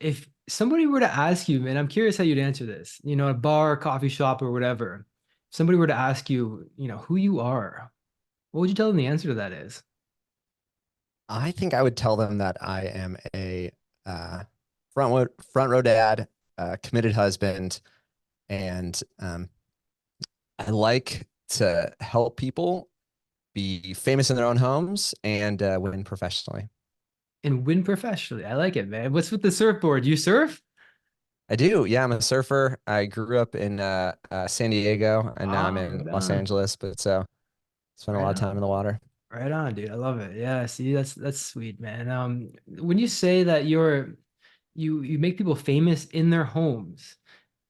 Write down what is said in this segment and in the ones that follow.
if somebody were to ask you, man, I'm curious how you'd answer this, a bar, coffee shop, or whatever. If somebody were to ask you, who you are, what would you tell them the answer to that is? I think I would tell them that I am a uh, front row dad, committed husband, and I like to help people be famous in their own homes and win professionally. And win professionally. I like it, man. What's with the surfboard? You surf? I do. Yeah, I'm a surfer. I grew up in San Diego and now I'm Ah, in right Los on. Angeles, but so spent a Right lot of time in on. the water. Right on, dude. I love it. Yeah, see, that's sweet, man. When you say that you make people famous in their homes,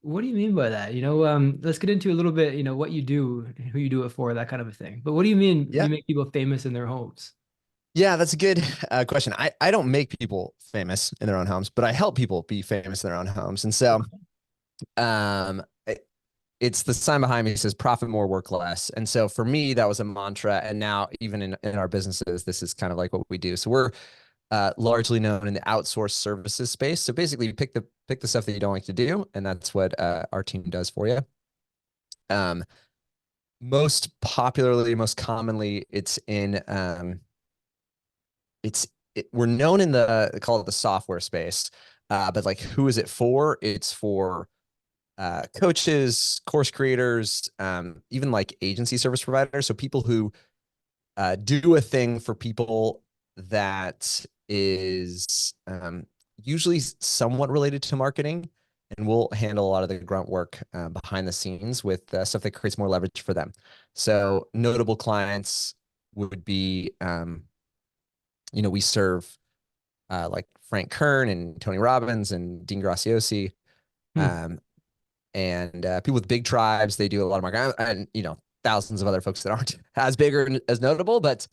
what do you mean by that? Let's get into a little bit, what you do, who you do it for, that kind of a thing. But what do you mean Yeah. you make people famous in their homes? Yeah, that's a good question. I don't make people famous in their own homes, but I help people be famous in their own homes. And so um, it's the sign behind me says profit more, work less. And so for me, that was a mantra. And now even in our businesses, this is kind of like what we do. So we're largely known in the outsourced services space. So basically you pick the stuff that you don't like to do, and that's what our team does for you. Um, Most popularly, most commonly, we're known in the they call it the software space. But like who is it for? It's for coaches, course creators, even like agency service providers. So people who do a thing for people that is usually somewhat related to marketing. And we'll handle a lot of the grunt work behind the scenes with stuff that creates more leverage for them. So notable clients would be, we serve like Frank Kern and Tony Robbins and Dean Graciosi. Hmm. Um, and people with big tribes, they do a lot of marketing, and thousands of other folks that aren't as big or as notable, but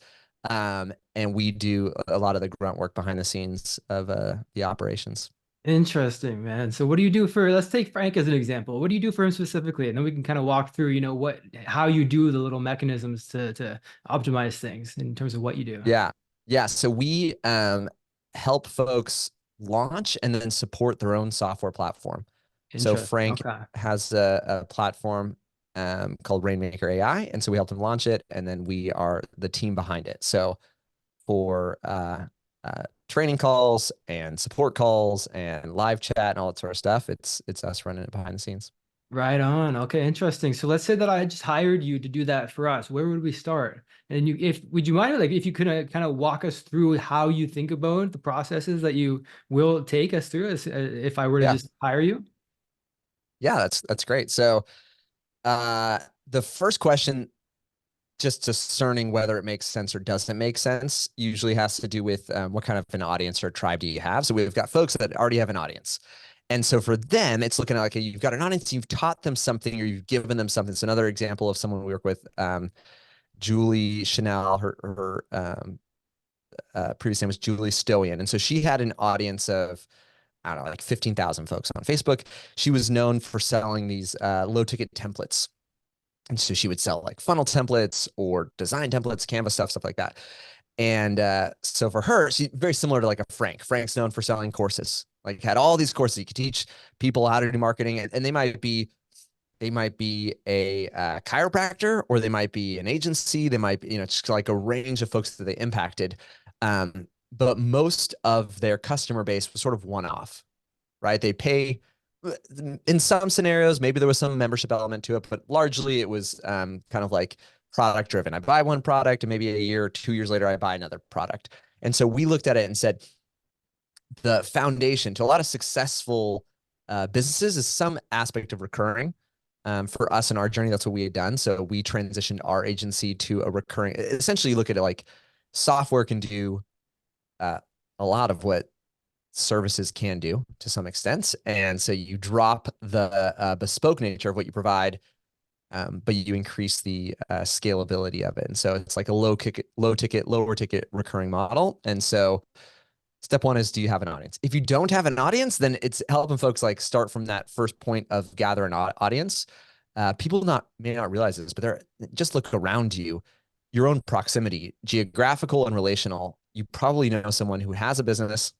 and we do a lot of the grunt work behind the scenes of the operations. Interesting, man. So what do you do for, let's take Frank as an example. What do you do for him specifically? And then we can kind of walk through, how you do the little mechanisms to optimize things in terms of what you do. Yeah, yeah. So we help folks launch and then support their own software platform. So Interesting. Frank Okay. has a platform called Rainmaker AI, and so we helped him launch it, and then we are the team behind it. So for training calls and support calls and live chat and all that sort of stuff, it's us running it behind the scenes. Right on. Okay, interesting. So let's say that I just hired you to do that for us. Where would we start? And if would you mind, like, if you could kind of walk us through how you think about the processes that you will take us through as, if I were to Yeah, just hire you? yeah, that's great. So the first question, just discerning whether it makes sense or doesn't make sense, usually has to do with what kind of an audience or tribe do you have. So we've got folks that already have an audience. And so for them, it's looking at like you've got an audience, you've taught them something or you've given them something. So another example of someone we work with, Julie Chanel, her previous name was Julie Stoian. And so she had an audience of, I don't know, like 15,000 folks on Facebook. She was known for selling these low ticket templates. And so she would sell like funnel templates or design templates, Canva stuff like that. And so for her, she's very similar to like a Frank. Frank's known for selling courses, like had all these courses you could teach people how to do marketing, and they might be a chiropractor, or they might be an agency. They might be, just like a range of folks that they impacted. But most of their customer base was sort of one off, right? They pay in some scenarios, maybe there was some membership element to it, but largely it was kind of like product driven. I buy one product and maybe a year or 2 years later, I buy another product. And so we looked at it and said the foundation to a lot of successful businesses is some aspect of recurring. For us in our journey, that's what we had done. So we transitioned our agency to a recurring. Essentially, you look at it like software can do uh, a lot of what services can do to some extent. And so you drop the bespoke nature of what you provide, but you increase the scalability of it. And so it's like a lower ticket recurring model. And so step one is, do you have an audience? If you don't have an audience, then it's helping folks like start from that first point of gather an audience. People may not realize this, but they're just look around you, your own proximity, geographical and relational. You probably know someone who has a business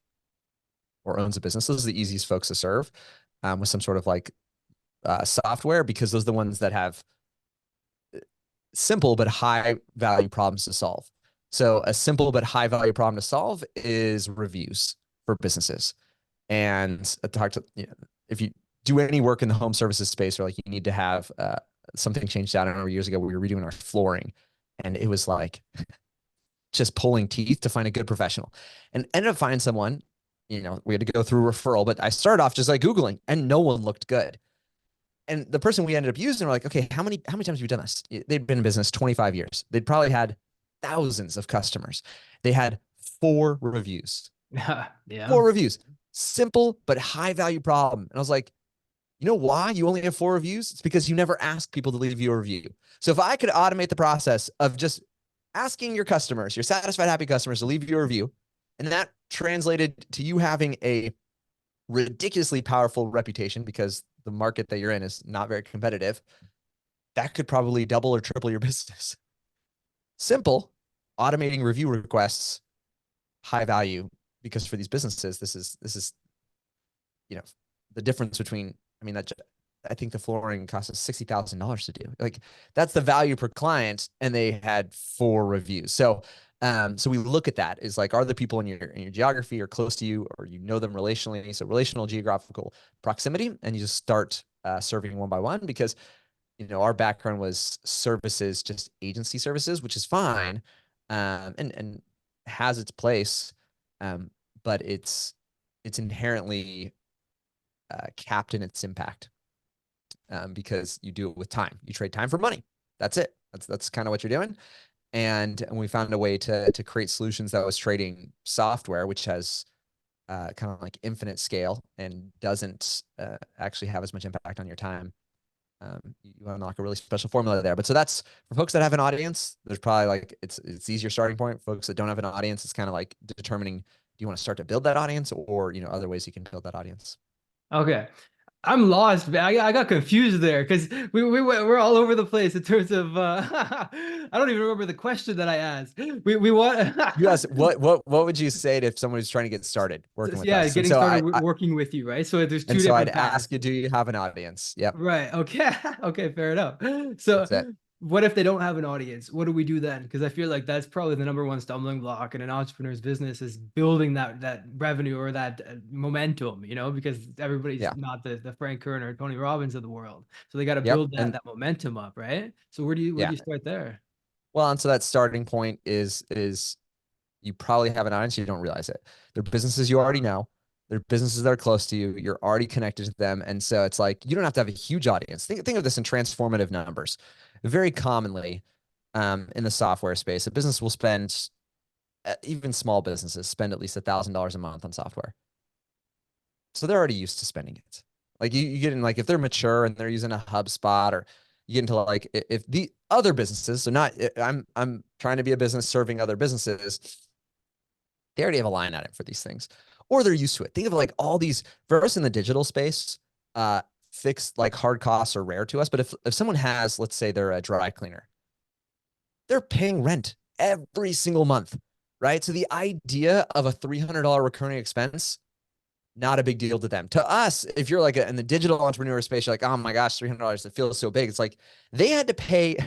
or owns a business. Those are the easiest folks to serve with some sort of like software, because those are the ones that have simple but high value problems to solve. So a simple but high value problem to solve is reviews for businesses. And I talked to, you know, if you do any work in the home services space, or like you need to have something changed out. I remember years ago we were redoing our flooring, and it was like just pulling teeth to find a good professional, and ended up finding someone. You know, we had to go through referral, but I started off just like Googling, and no one looked good. And the person we ended up using, we're like, okay, how many times have you done this? They'd been in business 25 years. They'd probably had thousands of customers. They had 4 reviews. Yeah. 4 reviews. Simple but high value problem. And I was like, you know why you only have 4 reviews? It's because you never ask people to leave you a review. So if I could automate the process of just asking your customers, your satisfied, happy customers, to leave you a review, and that translated to you having a ridiculously powerful reputation because the market that you're in is not very competitive, that could probably double or triple your business. Simple, automating review requests, high value, because for these businesses, this is you know, the difference between, I mean, that I think the flooring cost us $60,000 to do. Like that's the value per client, and they had 4 reviews. So, so we look at that is like, are the people in your geography or close to you, or you know them relationally? So relational geographical proximity, and you just start serving one by one, because you know our background was services, just agency services, which is fine, and has its place, but it's inherently capped in its impact, because you do it with time. You trade time for money. That's it. That's kind of what you're doing. And we found a way to create solutions that was trading software, which has kind of like infinite scale and doesn't actually have as much impact on your time. You unlock a really special formula there. But so that's for folks that have an audience. There's probably like it's easier starting point. Folks that don't have an audience, it's kind of like determining, do you want to start to build that audience, or you know, other ways you can build that audience. Okay. I'm lost, man. I got confused there because we're all over the place in terms of I don't even remember the question that I asked. We want You asked what would you say to if someone who's trying to get started working with yeah, us? And getting so started working with you, right? So there's two I'd different ask paths. you, do you have an audience? Yep, Right. Okay. Okay, fair enough. So that's it. what if they don't have an audience? What do we do then? Because I feel like that's probably the number one stumbling block in an entrepreneur's business is building that revenue or that momentum, you know, because everybody's Yeah, not the Frank Kern or Tony Robbins of the world. So they got to yep, build and that momentum up, right? So where do yeah. you start there? Well, and so that starting point is you probably have an audience, you don't realize it. They're businesses you already Uh, know. They're businesses that are close to you. You're already connected to them, and so it's like you don't have to have a huge audience. Think of this in transformative numbers. Very commonly, in the software space, a business will spend, even small businesses spend at least $1,000 a month on software. So they're already used to spending it. Like you get in, like if they're mature and they're using a HubSpot, or you get into like if the other businesses, so not I'm trying to be a business serving other businesses, they already have a line item for these things, or they're used to it. Think of like all these for us in the digital space, fixed like hard costs are rare to us. But if someone has, let's say they're a dry cleaner, they're paying rent every single month, right? So the idea of a $300 recurring expense, not a big deal to them. To us, if you're like in the digital entrepreneur space, you're like, oh my gosh, $300, it feels so big. It's like they had to pay,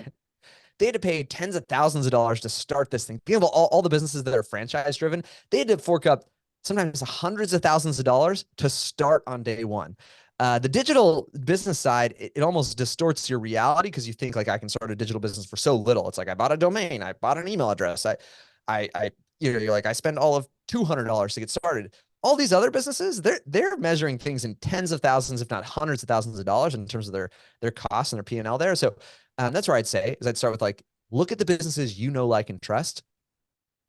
they had to pay tens of thousands of dollars to start this thing. Think of all the businesses that are franchise driven. They had to fork up sometimes hundreds of thousands of dollars to start on day one. The digital business side, it almost distorts your reality because you think like I can start a digital business for so little. It's like I bought a domain, I bought an email address, you know, you're like I spend all of $200 to get started. All these other businesses, they're measuring things in tens of thousands, if not hundreds of thousands of dollars in terms of their costs and their P&L there. So that's where I'd say is I'd start with like look at the businesses you know, like, and trust.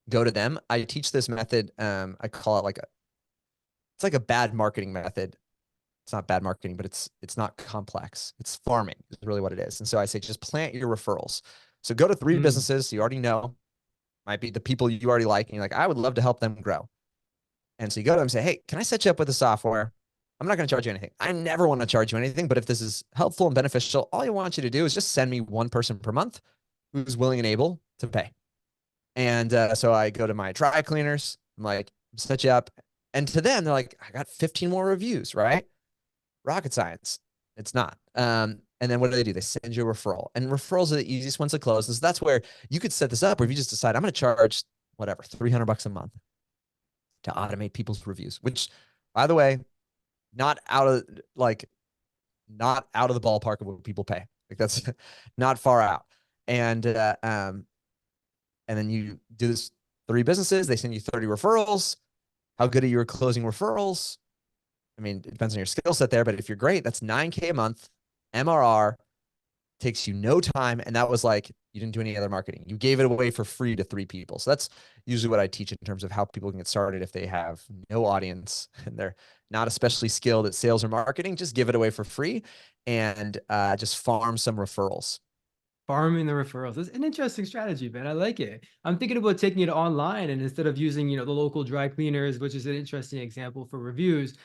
Go to them. I teach this method. I call it like it's like a bad marketing method. It's not bad marketing, but it's not complex. It's farming is really what it is. And so I say just plant your referrals. So go to 3 businesses you already know, might be the people you already like, and you're like, I would love to help them grow. And so you go to them and say, hey, can I set you up with the software? I'm not going to charge you anything. I never want to charge you anything, but if this is helpful and beneficial, all I want you to do is just send me one person per month who's willing and able to pay. And so I go to my dry cleaners. I'm like, set you up. And to them, they're like, I got 15 more reviews, right? Rocket science. It's not. And then what do? They send you a referral. And referrals are the easiest ones to close. And so that's where you could set this up where if you just decide, I'm going to charge whatever, $300 a month to automate people's reviews, which, by the way, not out of like, not out of the ballpark of what people pay. Like that's not far out. And, uh, um, and then you do this 3 businesses, they send you 30 referrals. How good are you at closing referrals? I mean, it depends on your skill set there, but if you're great, that's 9K a month, MRR, takes you no time. And that was like, you didn't do any other marketing. You gave it away for free to 3 people. So that's usually what I teach in terms of how people can get started if they have no audience and they're not especially skilled at sales or marketing. Just give it away for free and just farm some referrals. Farming the referrals. It's an interesting strategy, man. I like it. I'm thinking about taking it online and instead of using, the local dry cleaners, which is an interesting example for reviews,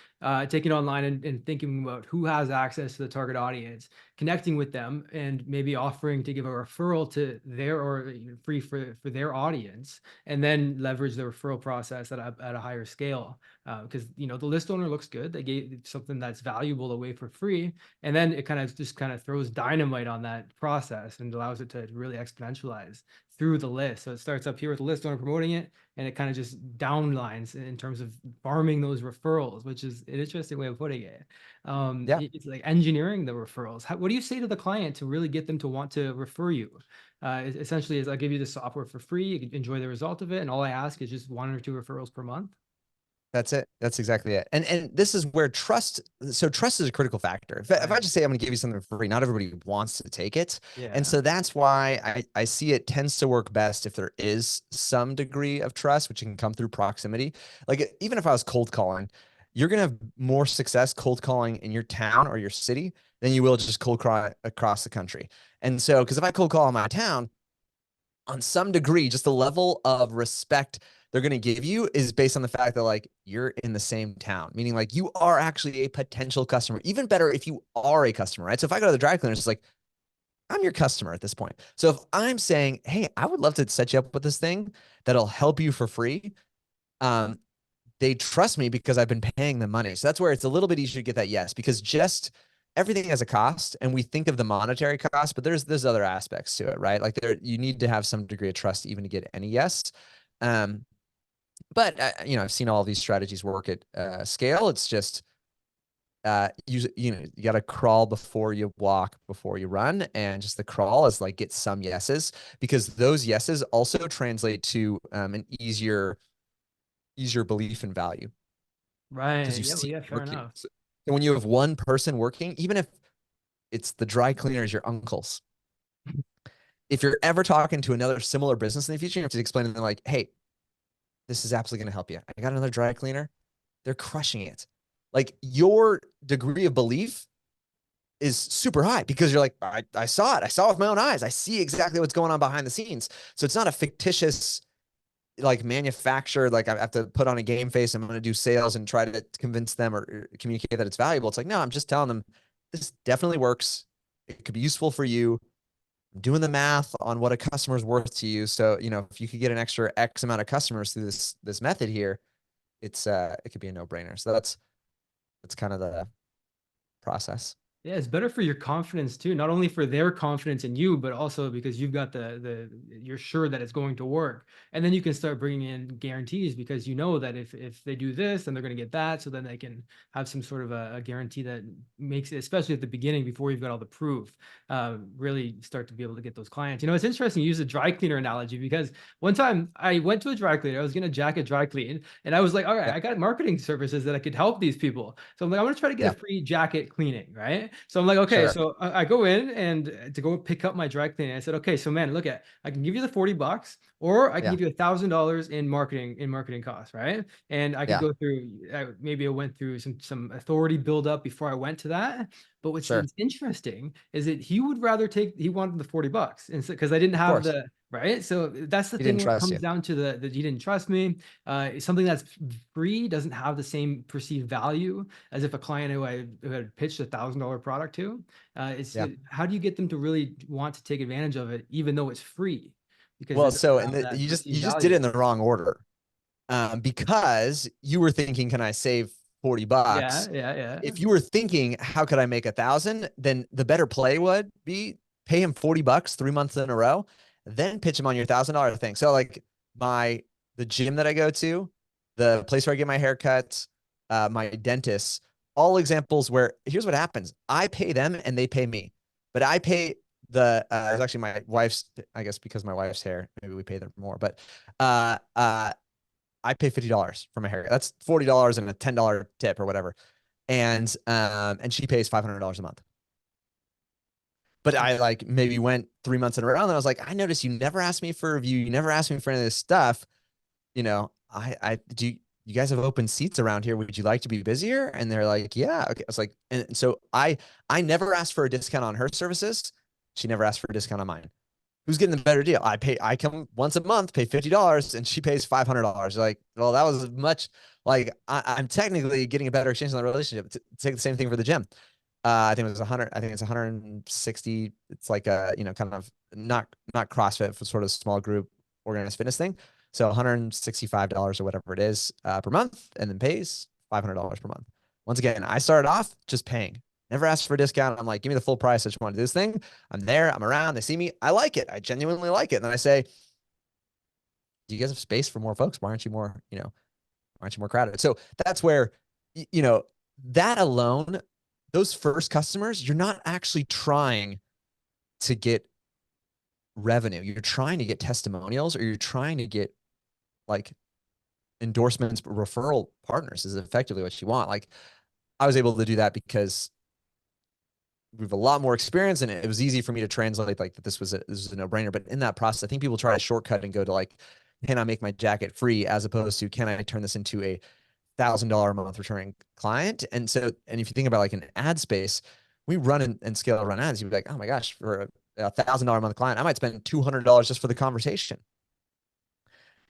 taking it online and thinking about who has access to the target audience, connecting with them, and maybe offering to give a referral to their or free for their audience, and then leverage the referral process at a higher scale. Because the list owner looks good. They gave something that's valuable away for free, and then it kind of throws dynamite on that process and allows it to really exponentialize through the list. So it starts up here with the list owner promoting it, and it kind of just downlines in terms of farming those referrals, which is an interesting way of putting it. Yeah, It's like engineering the referrals. What do you say to the client to really get them to want to refer you? Essentially, is I'll give you the software for free. You can enjoy the result of it, and all I ask is just 1 or 2 referrals per month. that's it. That's exactly it. And this is where trust. So trust is a critical factor. If I Right. just say I'm going to give you something for free, not everybody wants to take it. And Yeah. so that's why I see it tends to work best if there is some degree of trust, which can come through proximity. Like even if I was cold calling, you're going to have more success cold calling in your town or your city than you will just cold call across the country. And so, because if I cold call in my town, on some degree, just the level of respect they're going to give you is based on the fact that like you're in the same town, meaning like you are actually a potential customer. Even better if you are a customer, right? So if I go to the dry cleaner, it's like I'm your customer at this point. So if I'm saying, hey, I would love to set you up with this thing that'll help you for free, um, they trust me because I've been paying them money. So that's where it's a little bit easier to get that yes, because just everything has a cost and we think of the monetary cost, but there's other aspects to it, right? Like there you need to have some degree of trust even to get any yes. Um, but I've seen all these strategies work at scale. It's just you got to crawl before you walk, before you run, and just the crawl is like get some yeses because those yeses also translate to an easier belief in value because Right. you Yeah. Well, see yeah. it Fair working. enough. So when you have one person working, even if it's the dry cleaners, your uncles, if you're ever talking to another similar business in the future, you have to explain to them like, hey, this is absolutely going to help you. I got another dry cleaner. They're crushing it. Like your degree of belief is super high because you're like, I saw it. I saw it with my own eyes. I see exactly what's going on behind the scenes. So it's not a fictitious like manufactured, like I have to put on a game face. I'm going to do sales and try to convince them or communicate that it's valuable. It's like, no, I'm just telling them this definitely works. It could be useful for you. I'm doing the math on what a customer is worth to you. So, if you could get an extra X amount of customers through this method here, it could be a no-brainer. So that's kind of the process. Yeah, it's better for your confidence too, not only for their confidence in you, but also because you've got you're sure that it's going to work. And then you can start bringing in guarantees because you know that if they do this, then they're going to get that. So then they can have some sort of a guarantee that makes it, especially at the beginning before you've got all the proof, really start to be able to get those clients. It's interesting you use a dry cleaner analogy because one time I went to a dry cleaner, I was going to jacket dry clean, and I was like, all right, Yeah. I got marketing services that I could help these people. So I'm like, I'm going to try to get a Yeah. free jacket cleaning, right? So I'm like, okay, Sure. so I go in and to go pick up my dry cleaning. I said, okay, so man, look at, I can give you the $40, or I can Yeah. give you $1,000 in marketing costs, right? And I could Yeah. go through, maybe I went through some authority build up before I went to that. But what's Sure. interesting is that he wanted the $40, and because I didn't Of have course. the right. So that's the He thing didn't when it trust comes you. down to the he didn't trust me. Something that's free doesn't have the same perceived value as if a client who had pitched $1,000 product to. Yeah. How do you get them to really want to take advantage of it, even though it's free, because Well, it doesn't so have and that you just perceived did it value? in the wrong order. because you were thinking, can I save 40 Yeah, bucks? yeah, yeah. If you were thinking, how could I make 1,000? Then the better play would be pay him 40 bucks 3 months in a row, then pitch him on your $1,000 thing. So like the gym that I go to, the place where I get my haircuts, my dentist, all examples where here's what happens. I pay them and they pay me, but I pay it's actually my wife's, I guess because my wife's hair, maybe we pay them more, but uh, uh, I pay $50 for my haircut. That's $40 and a $10 tip or whatever. And she pays $500 a month. But I like maybe went 3 months in a row and I was like, I noticed you never asked me for a review. You never asked me for any of this stuff. I do you guys have open seats around here? Would you like to be busier? And they're like, yeah. Okay. I was like, and so I never asked for a discount on her services. She never asked for a discount on mine. Who's getting the better deal? I come once a month, pay $50, and she pays $500. Like, well, that was much like I'm technically getting a better exchange on the relationship. Take the same thing for the gym. I think it was 100. I think it's 160. It's like a, kind of not CrossFit, for sort of small group organized fitness thing. So $165 or whatever it is per month, and then pays $500 per month. Once again, I started off just paying. Never asked for a discount. I'm like, give me the full price. I just want to do this thing. I'm there. I'm around. They see me. I like it. I genuinely like it. And then I say, do you guys have space for more folks? Why aren't you more, why aren't you more crowded? So that's where, you know, that alone, those first customers, you're not actually trying to get revenue. You're trying to get testimonials, or you're trying to get like endorsements, referral partners is effectively what you want. Like I was able to do that because we have a lot more experience, and it was easy for me to translate like that this was a no-brainer. But in that process, I think people try to shortcut and go to like, can I make my jacket free, as opposed to, can I turn this into a $1,000 a month returning client? And so, and if you think about like an ad space, we run and scale run ads, you'd be like, oh my gosh, for a $1,000 a month client, I might spend $200 just for the conversation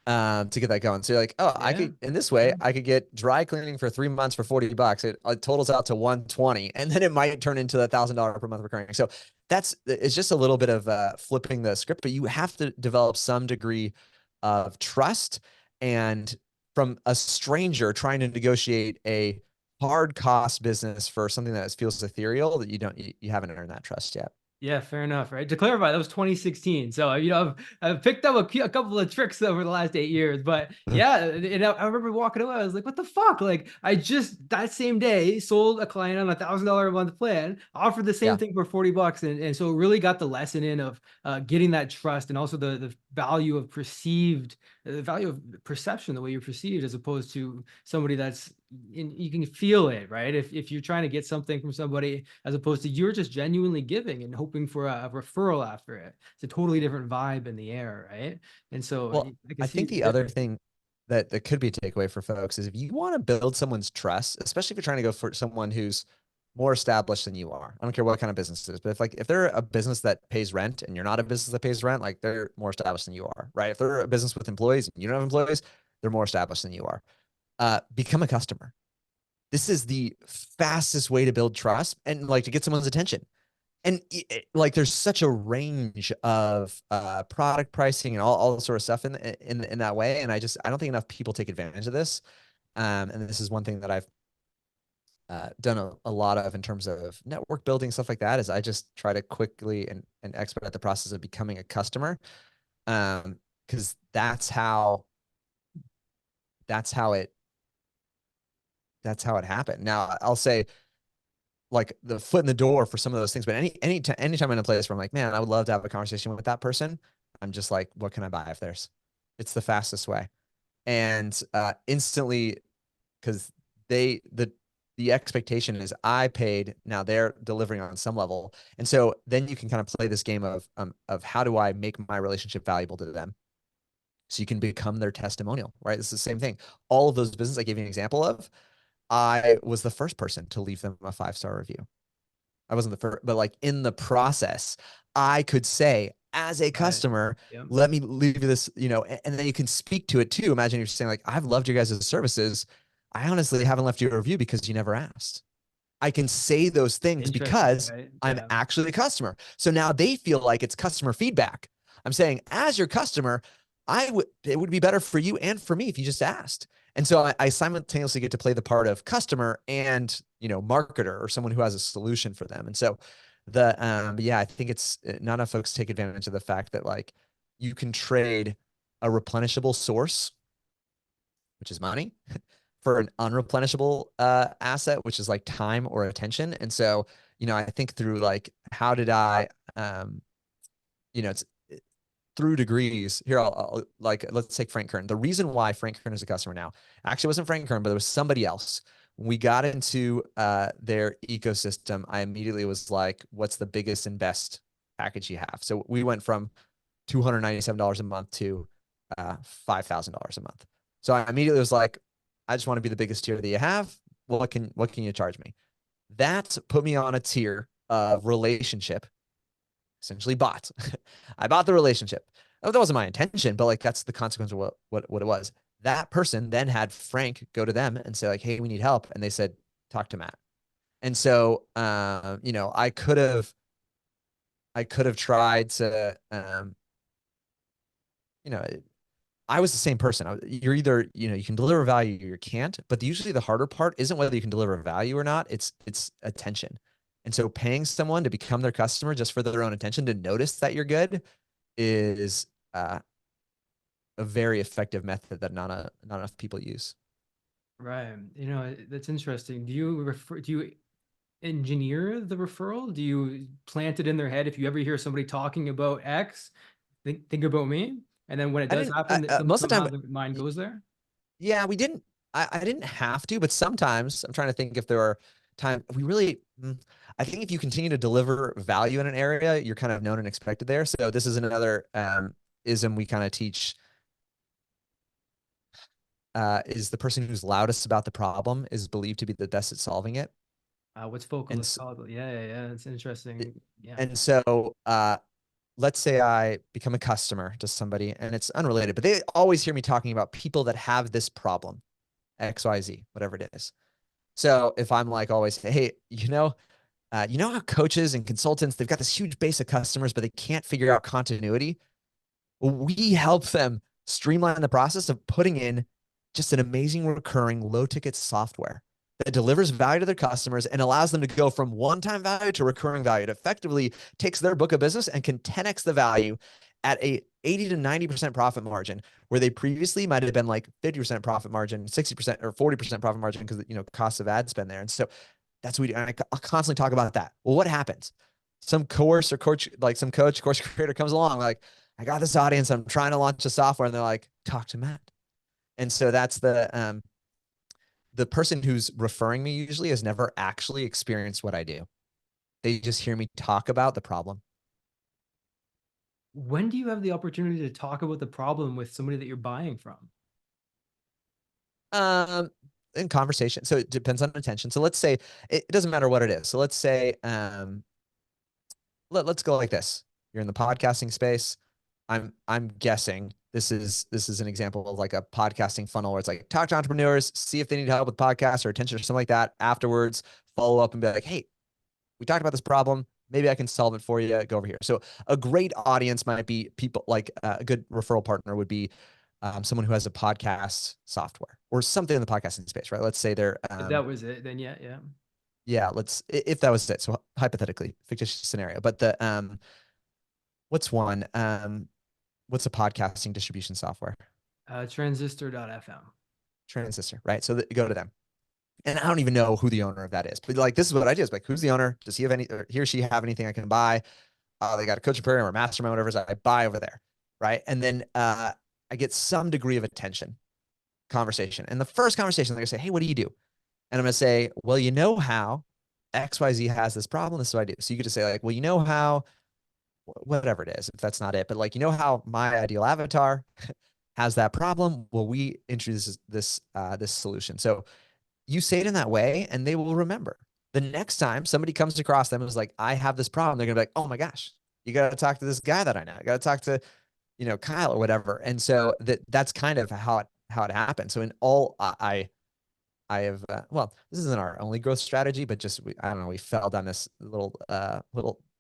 to get that going. So you're like, oh, I Yeah. could, in this way, I could get dry cleaning for 3 months for 40 bucks. It totals out to 120, and then it might turn into $1,000 per month recurring. So it's just a little bit of flipping the script, but you have to develop some degree of trust. And from a stranger trying to negotiate a hard cost business for something that feels ethereal, that you haven't earned that trust yet. Yeah, fair enough, right? To clarify, that was 2016. So, I've picked up a couple of tricks over the last 8 years. But yeah, and I remember walking away. I was like, what the fuck? Like, I just that same day sold a client on $1,000 a month plan, offered the same Yeah. thing for 40 bucks. And so really got the lesson in of getting that trust, and also the value of the value of perception, the way you're perceived, as opposed to somebody that's you can feel it, right? If you're trying to get something from somebody, as opposed to you're just genuinely giving and hoping for a referral after it. It's a totally different vibe in the air, right? And so Well, I can I see think the the other difference. thing that could be a takeaway for folks is, if you want to build someone's trust, especially if you're trying to go for someone who's more established than you are. I don't care what kind of business it is, but if they're a business that pays rent and you're not a business that pays rent, like they're more established than you are, right? If they're a business with employees and you don't have employees, they're more established than you are. Become a customer. This is the fastest way to build trust and like to get someone's attention. And like there's such a range of product pricing and all the sort of stuff in that way. And I don't think enough people take advantage of this. And this is one thing that I've done a lot of in terms of network building, stuff like that, is I just try to quickly and expedite the process of becoming a customer. Because that's how it that's how it happened. Now I'll say, like, the foot in the door for some of those things, but anytime I'm in a place where I'm like, man, I would love to have a conversation with that person, I'm just like, what can I buy of theirs? It's the fastest way. And instantly, because the expectation is I paid, now they're delivering on some level. And so then you can kind of play this game of how do I make my relationship valuable to them? So you can become their testimonial, right? It's the same thing. All of those businesses I gave you an example of, I was the first person to leave them a 5-star review. I wasn't the first, but like in the process, I could say, as a Right. customer, Yep. let me leave you this, and then you can speak to it too. Imagine you're saying like, I've loved your guys' services. I honestly haven't left you a review because you never asked. I can say those things Interesting, because right? I'm Yeah. actually a customer. So now they feel like it's customer feedback. I'm saying, as your customer, it would be better for you and for me if you just asked. And so I simultaneously get to play the part of customer and, marketer or someone who has a solution for them. And so yeah, I think it's not enough folks take advantage of the fact that like you can trade a replenishable source, which is money, for an unreplenishable asset, which is like time or attention. And so, I think through like, how did I, it's through degrees here. Like, let's take Frank Kern. The reason why Frank Kern is a customer now actually wasn't Frank Kern, but there was somebody else. When we got into their ecosystem, I immediately was like, what's the biggest and best package you have? So we went from $297 a month to $5,000 a month. So I immediately was like, I just want to be the biggest tier that you have. What can you charge me? That put me on a tier of relationship, essentially bought. I bought the relationship. Oh, that wasn't my intention, but like that's the consequence of what it was. That person then had Frank go to them and say like, "Hey, we need help," and they said, "Talk to Matt." And so, I could have tried to, you know, I was the same person. You're either, you can deliver value or you can't, but usually the harder part isn't whether you can deliver value or not. It's attention. And so paying someone to become their customer just for their own attention to notice that you're good is a very effective method that not enough people use. Right. That's interesting. Do you engineer the referral? Do you plant it in their head? If you ever hear somebody talking about X, think about me. And then when it I does didn't, happen, that most of the somehow time, the mind goes there. yeah, we didn't, I didn't have to, but sometimes I'm trying to think if there are time we really, I think if you continue to deliver value in an area, you're kind of known and expected there. So this is another ism we kind of teach, is the person who's loudest about the problem is believed to be the best at solving it. What's focal And is called. Yeah, yeah, yeah. That's interesting. Yeah. and so let's say I become a customer to somebody and it's unrelated, but they always hear me talking about people that have this problem, XYZ, whatever it is. So if I'm like always, hey, how coaches and consultants, they've got this huge base of customers, but they can't figure out continuity. We help them streamline the process of putting in just an amazing recurring low ticket software that delivers value to their customers and allows them to go from one-time value to recurring value. It effectively takes their book of business and can 10x the value at a 80 to 90% profit margin, where they previously might have been like 50% profit margin, 60% or 40% profit margin because, cost of ad spend there. And so that's what we do. And I constantly talk about that. Well, what happens? Some course or coach, like some coach, course creator comes along, like, I got this audience, I'm trying to launch a software, and they're like, talk to Matt. And so that's the person who's referring me usually has never actually experienced what I do. They just hear me talk about the problem. When do you have the opportunity to talk about the problem with somebody that you're buying from? Um, in conversation. So it depends on attention. So let's say it doesn't matter what it is. So let's say let's go like this. You're in the podcasting space. I'm guessing this is an example of like a podcasting funnel where it's like talk to entrepreneurs, see if they need help with podcasts or attention or something like that. Afterwards, follow up and be like, hey, we talked about this problem. Maybe I can solve it for you. Go over here. So a great audience might be people like a good referral partner would be someone who has a podcast software or something in the podcasting space, right? Let's say they're If that was it, then yeah, yeah. yeah, if that was it. So hypothetically, fictitious scenario, but what's one? What's a podcasting distribution software? Transistor.fm. Transistor, right? So go to them. And I don't even know who the owner of that is, but like, this is what I do. It's like, who's the owner? Does he have any, or he or she have anything I can buy? They got a coaching program or mastermind, whatever it is, I buy over there. Right. And then, I get some degree of attention conversation. And the first conversation, they're gonna say, hey, what do you do? And I'm going to say, well, how XYZ has this problem. This is what I do. So you get to say like, well, how, whatever it is, if that's not it, but like, how my ideal avatar has that problem. Well, we introduce this solution. So you say it in that way and they will remember. The next time somebody comes across them and is like, I have this problem, they're gonna be like, oh my gosh, you got to talk to this guy that I know. I got to talk to, Kyle or whatever. And so that's kind of how it happened. So in all, I have, well, this isn't our only growth strategy, but just, I don't know, we fell down this little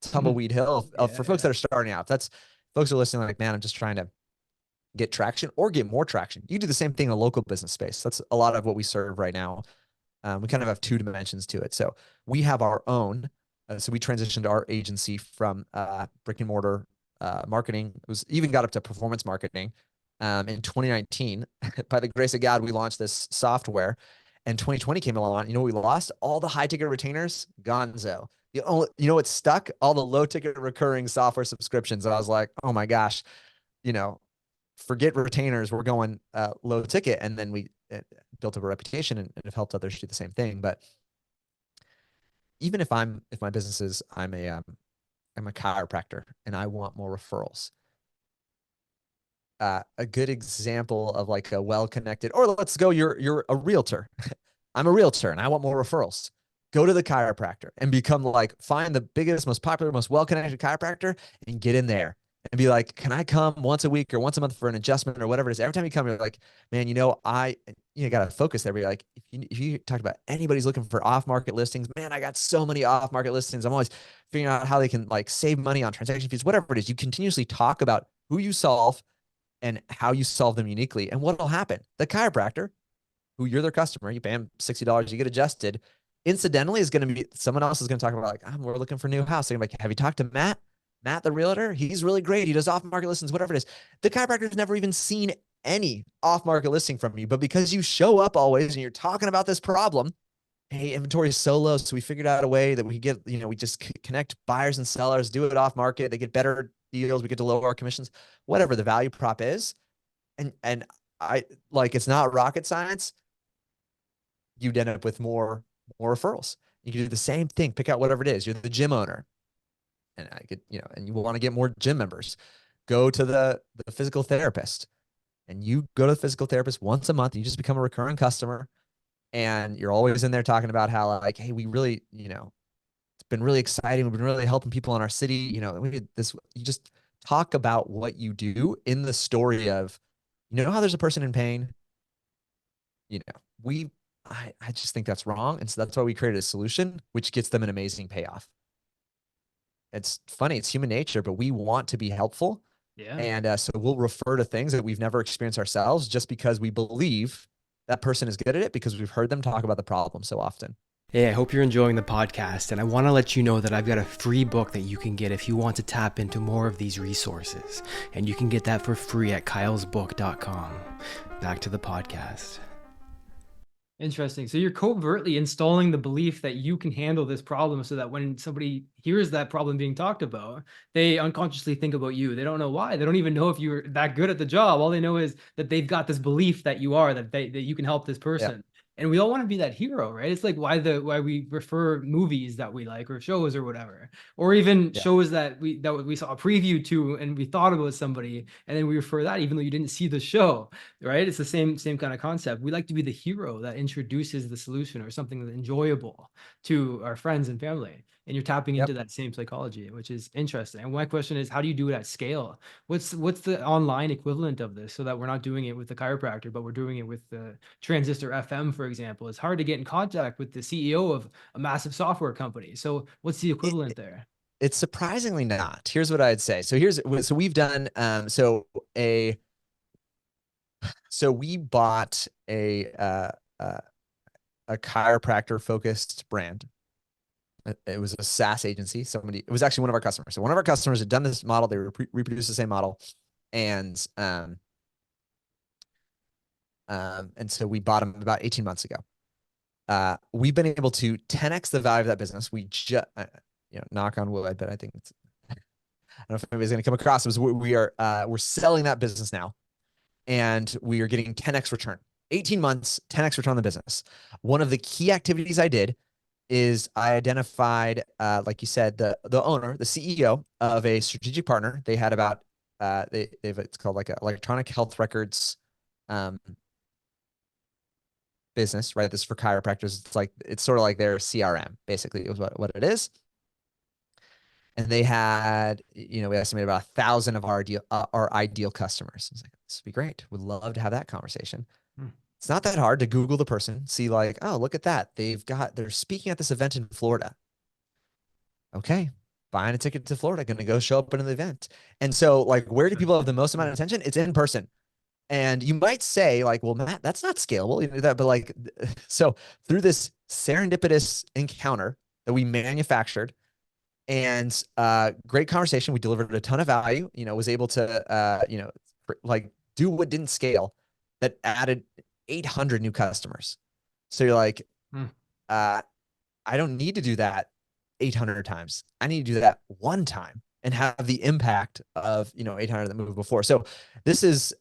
tumbleweed hill Yeah, for folks yeah. that are starting out. That's folks are listening like, man, I'm just trying to get traction or get more traction. You do the same thing in a local business space. That's a lot of what we serve right now. We kind of have two dimensions to it. So we have our own. So we transitioned our agency from brick and mortar marketing. It was even got up to performance marketing in 2019. By the grace of God, we launched this software, and 2020 came along. You know, we lost all the high ticket retainers. Gonzo. You know, it's stuck all the low ticket recurring software subscriptions. And I was like, oh my gosh, you know, forget retainers. We're going low ticket, and then we built up a reputation and have helped others do the same thing. But even if my business is I'm a chiropractor and I want more referrals. A good example of like a well-connected, or let's go, you're a realtor. I'm a realtor and I want more referrals. Go to the chiropractor and become like, find the biggest, most popular, most well-connected chiropractor and get in there and be like, can I come once a week or once a month for an adjustment or whatever it is? Every time you come, you're like, man, you got to focus there. But you're like, if you talk about anybody's looking for off-market listings, man, I got so many off-market listings. I'm always figuring out how they can like save money on transaction fees, whatever it is. You continuously talk about who you solve and how you solve them uniquely. And what will happen? The chiropractor, who you're their customer, you pay them $60, you get adjusted. Incidentally, is going to be someone else is going to talk about like, we're looking for a new house. They're like, have you talked to Matt? Matt, the realtor, he's really great. He does off-market listings, whatever it is. The chiropractor's never even seen any off-market listing from you, but because you show up always and you're talking about this problem, hey, inventory is so low, so we figured out a way that we get, we just connect buyers and sellers, do it off-market, they get better deals, we get to lower our commissions, whatever the value prop is, and I like it's not rocket science. You'd end up with more referrals. You can do the same thing. Pick out whatever it is. You're the gym owner, and I get and you want to get more gym members. Go to the physical therapist, and you go to the physical therapist once a month. And you just become a recurring customer, and you're always in there talking about how like, hey, we really, it's been really exciting. We've been really helping people in our city. We did this. You just talk about what you do in the story of, how there's a person in pain. We I just think that's wrong. And so that's why we created a solution, which gets them an amazing payoff. It's funny. It's human nature, but we want to be helpful. Yeah. And so we'll refer to things that we've never experienced ourselves just because we believe that person is good at it because we've heard them talk about the problem so often. Hey, I hope you're enjoying the podcast, and I want to let you know that I've got a free book that you can get if you want to tap into more of these resources. And you can get that for free at kylesbook.com. Back to the podcast. Interesting. So you're covertly installing the belief that you can handle this problem so that when somebody hears that problem being talked about, they unconsciously think about you. They don't know why. They don't even know if you're that good at the job. All they know is that they've got this belief that you are, that you can help this person. Yep. And we all want to be that hero, right? It's like why we refer movies that we like or shows or whatever, or even Yeah. shows that we saw a preview to and we thought about somebody and then we refer that even though you didn't see the show, right? It's the same kind of concept. We like to be the hero that introduces the solution or something that's enjoyable to our friends and family. And you're tapping into Yep. that same psychology, which is interesting. And my question is, how do you do it at scale? What's the online equivalent of this so that we're not doing it with the chiropractor, but we're doing it with the Transistor FM, for example? It's hard to get in contact with the CEO of a massive software company. So what's the equivalent there? It's surprisingly not. Here's what I'd say. So we've done, so we bought a chiropractor focused brand. It was a SaaS agency. It was actually one of our customers. So one of our customers had done this model. They reproduced the same model. And so we bought them about 18 months ago. We've been able to 10x the value of that business. We just, knock on wood, but I think I don't know if anybody's going to come across this. We're selling that business now, and we are getting 10x return. 18 months, 10x return on the business. One of the key activities I did is I identified, like you said, the owner, the CEO of a strategic partner. They had about it's called like electronic health records business, right? This is for chiropractors. It's sort of like their CRM, basically, is what it is. And they had, we estimated about 1,000 of our ideal customers. I was like, this would be great. Would love to have that conversation. It's not that hard to Google the person, see like, oh, look at that. They're speaking at this event in Florida. Okay. Buying a ticket to Florida, going to go show up in an event. And so like, where do people have the most amount of attention? It's in person. And you might say like, well, Matt, that's not scalable. You know that, but like, so through this serendipitous encounter that we manufactured and great conversation, we delivered a ton of value, you know, was able to, like do what didn't scale that added 800 new customers. So you're like, Hmm. uh, I don't need to do that 800 times. I need to do that one time and have the impact of, you know, 800 that moved before. So this is,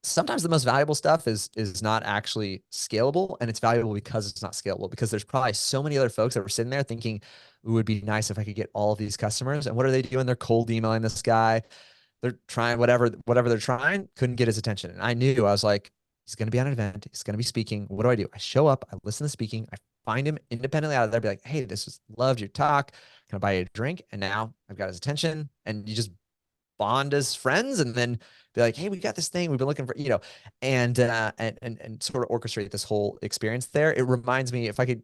sometimes the most valuable stuff is not actually scalable, and it's valuable because it's not scalable, because there's probably so many other folks that were sitting there thinking it would be nice if I could get all of these customers. And what are they doing? They're cold emailing this guy. They're trying whatever they're trying, couldn't get his attention. And I knew, I was like, he's going to be on an event. He's going to be speaking. What do? I show up, I listen to speaking, I find him independently out of there, be like, hey, this was loved your talk. Can I buy you a drink? And now I've got his attention, and you just bond as friends, and then be like, hey, we got this thing we've been looking for, you know, and sort of orchestrate this whole experience there. It reminds me, if I could,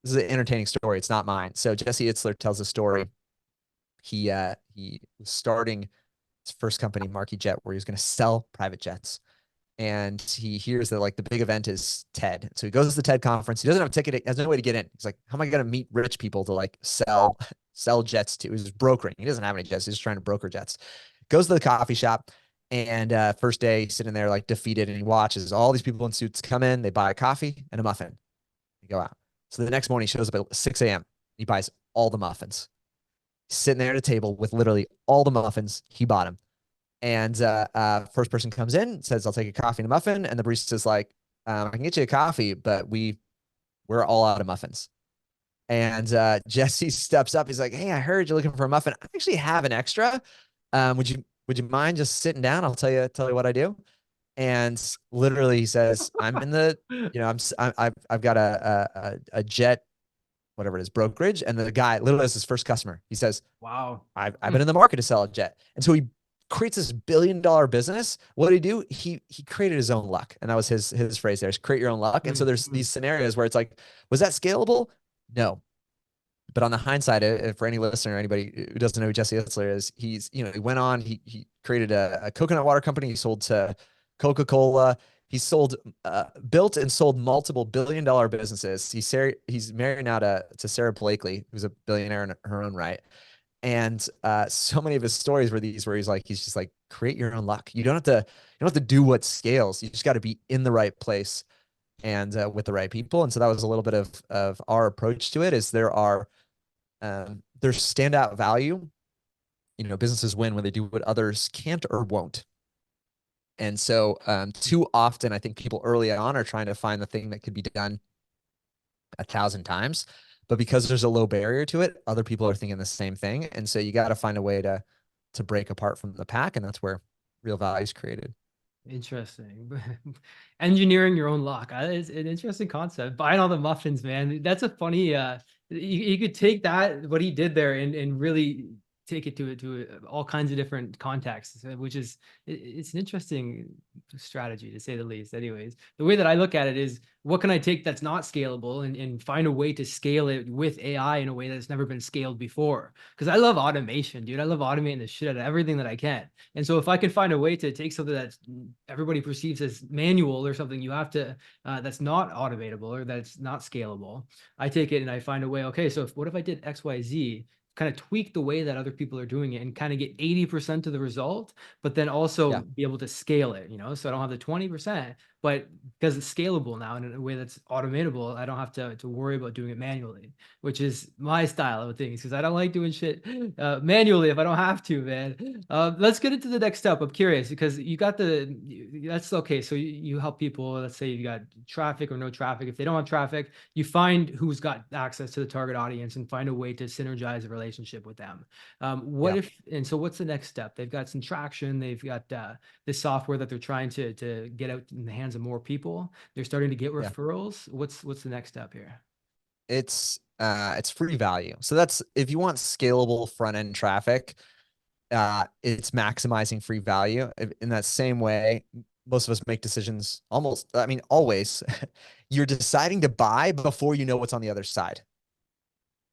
this is an entertaining story. It's not mine. So Jesse Itzler tells a story. He was starting his first company, Marquis Jet, where he was going to sell private jets. And he hears that like the big event is TED. So he goes to the TED conference. He doesn't have a ticket. He has no way to get in. He's like, how am I going to meet rich people to like sell jets to? He's brokering. He doesn't have any jets. He's just trying to broker jets. Goes to the coffee shop, and first day he's sitting there like defeated, and he watches all these people in suits come in. They buy a coffee and a muffin. They go out. So the next morning he shows up at 6 a.m. He buys all the muffins. He's sitting there at a table with literally all the muffins. He bought them. And first person comes in, says, I'll take a coffee and a muffin. And the barista's like, I can get you a coffee, but we're all out of muffins. And Jesse steps up. He's like, hey, I heard you're looking for a muffin. I actually have an extra. Would you mind just sitting down? I'll tell you what I do. And literally he says, I'm in the, you know, I've got a jet, whatever it is, brokerage. And the guy literally is his first customer. He says, Wow. I've been in the market to sell a jet. And so he creates this $1 billion business. What did he do? He created his own luck. And that was his phrase there, is create your own luck. And so there's these scenarios where it's like, was that scalable? No. But on the hindsight, for any listener or anybody who doesn't know who Jesse Itzler is, he went on, he created a coconut water company. He sold to Coca-Cola. He built and sold multiple $1 billion businesses. He's married now to Sarah Blakely, who's a billionaire in her own right. And so many of his stories were these where he's just like, create your own luck. You don't have to do what scales. You just got to be in the right place and with the right people. And so that was a little bit of our approach to it. Is there's standout value. You know, businesses win when they do what others can't or won't. And so too often, I think people early on are trying to find the thing that could be done 1,000 times. But because there's a low barrier to it, other people are thinking the same thing. And so you got to find a way to break apart from the pack. And that's where real value is created. Interesting. Engineering your own luck. It's an interesting concept. Buying all the muffins, man. That's a funny, you could take that, what he did there, and really take it to all kinds of different contexts, which is, it's an interesting strategy to say the least. Anyways, the way that I look at it is, what can I take that's not scalable and find a way to scale it with AI in a way that's never been scaled before? Because I love automation, dude. I love automating the shit out of everything that I can. And so if I can find a way to take something that everybody perceives as manual or something you have to, that's not automatable or that's not scalable, I take it and I find a way, okay, so what if I did X, Y, Z, kind of tweak the way that other people are doing it and kind of get 80% of the result, but then also be able to scale it, so I don't have the 20%, but because it's scalable now in a way that's automatable, I don't have to worry about doing it manually, which is my style of things, because I don't like doing shit manually if I don't have to, man. Let's get into the next step. I'm curious, because you got that's okay. So you help people, let's say you got traffic or no traffic. If they don't have traffic, you find who's got access to the target audience and find a way to synergize a relationship with them. So what's the next step? They've got some traction. They've got this software that they're trying to get out in the hands of more people. They're starting to get referrals. What's the next step here? It's free value. So that's, if you want scalable front end traffic, it's maximizing free value. In that same way, most of us make decisions always. You're deciding to buy before you know what's on the other side,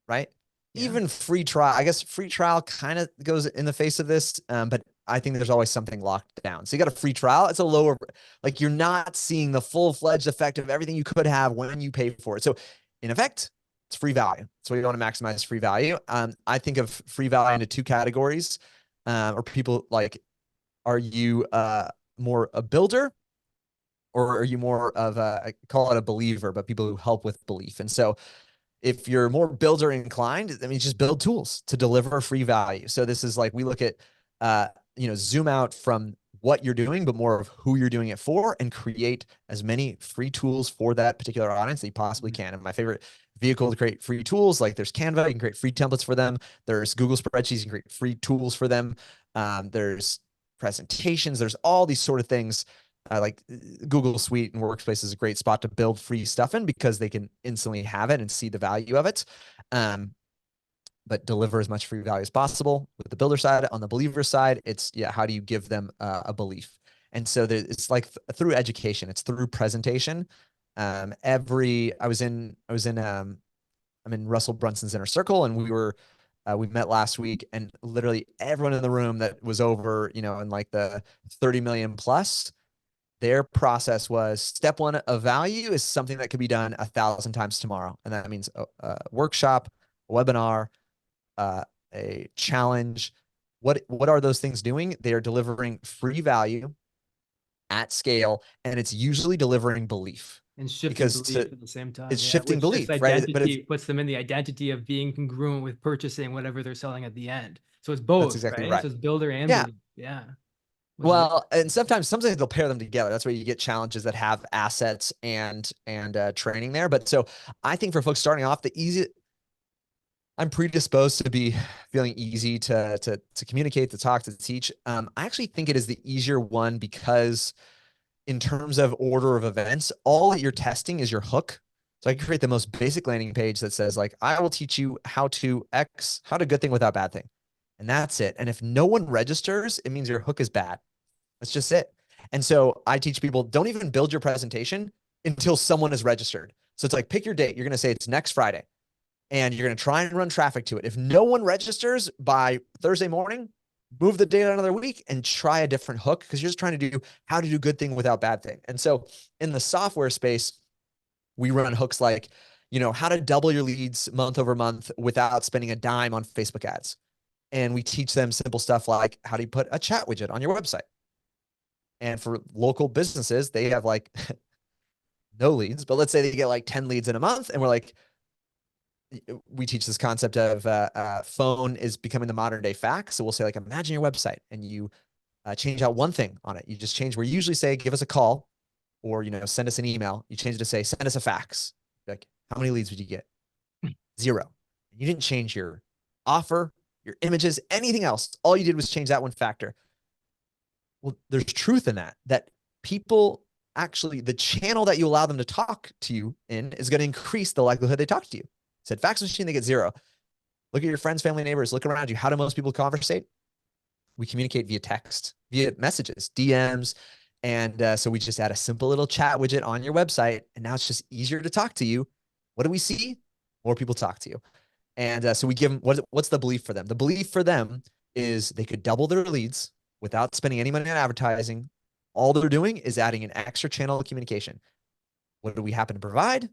right? Yeah. Even free trial, I guess free trial kind of goes in the face of this, but I think there's always something locked down. So you got a free trial. It's a lower, like you're not seeing the full-fledged effect of everything you could have when you pay for it. So in effect, it's free value. So we want to maximize free value. I think of free value into two categories. Or people like, are you more a builder, or are you more of I call it a believer, but people who help with belief? And so if you're more builder inclined, I mean, just build tools to deliver free value. So this is like, we look at, zoom out from what you're doing, but more of who you're doing it for, and create as many free tools for that particular audience that you possibly can. And my favorite vehicle to create free tools, like there's Canva, you can create free templates for them. There's Google Spreadsheets, you can create free tools for them. There's presentations, there's all these sort of things. Like Google Suite and Workspace is a great spot to build free stuff in, because they can instantly have it and see the value of it. But deliver as much free value as possible with the builder side. On the believer side, it's, how do you give them a belief? And so it's like through education, it's through presentation. I'm in Russell Brunson's inner circle, and we met last week, and literally everyone in the room that was over, in like the 30 million plus, their process was step one of value is something that could be done 1,000 times tomorrow. And that means a workshop, a webinar, a challenge. What are those things doing? They are delivering free value at scale, and it's usually delivering belief. And shifting Because belief at the same time. it's Yeah, shifting which shifts belief, right? But identity, puts them in the identity of being congruent with purchasing whatever they're selling at the end. So it's that's both, exactly right? right. So it's builder and Yeah. belief. Yeah. Well, and sometimes they'll pair them together. That's where you get challenges that have assets and training there. But so I think for folks starting off, I'm predisposed to be feeling easy to communicate, to talk, to teach. I actually think it is the easier one, because in terms of order of events, all that you're testing is your hook. So I can create the most basic landing page that says like, I will teach you how to good thing without bad thing. And that's it. And if no one registers, it means your hook is bad. That's just it. And so I teach people, don't even build your presentation until someone is registered. So it's like, pick your date. You're going to say it's next Friday, and you're going to try and run traffic to it. If no one registers by Thursday morning, move the date another week and try a different hook, because you're just trying to do how to do good thing without bad thing. And so in the software space, we run hooks like, how to double your leads month over month without spending a dime on Facebook ads. And we teach them simple stuff like, how do you put a chat widget on your website? And for local businesses, they have like no leads, but let's say they get like 10 leads in a month. And we're like, we teach this concept of phone is becoming the modern day fax. So we'll say like, imagine your website, and you change out one thing on it. You just change where you usually say, give us a call, or, send us an email. You change it to say, send us a fax. Like, how many leads would you get? 0. You didn't change your offer, your images, anything else. All you did was change that one factor. Well, there's truth in that people actually, the channel that you allow them to talk to you in is going to increase the likelihood they talk to you. Said fax machine, they get 0. Look at your friends, family, neighbors, look around you. How do most people conversate? We communicate via text, via messages, DMs. And so we just add a simple little chat widget on your website, and now it's just easier to talk to you. What do we see? More people talk to you. And so we give them, what's the belief for them? The belief for them is they could double their leads without spending any money on advertising. All they're doing is adding an extra channel of communication. What do we happen to provide?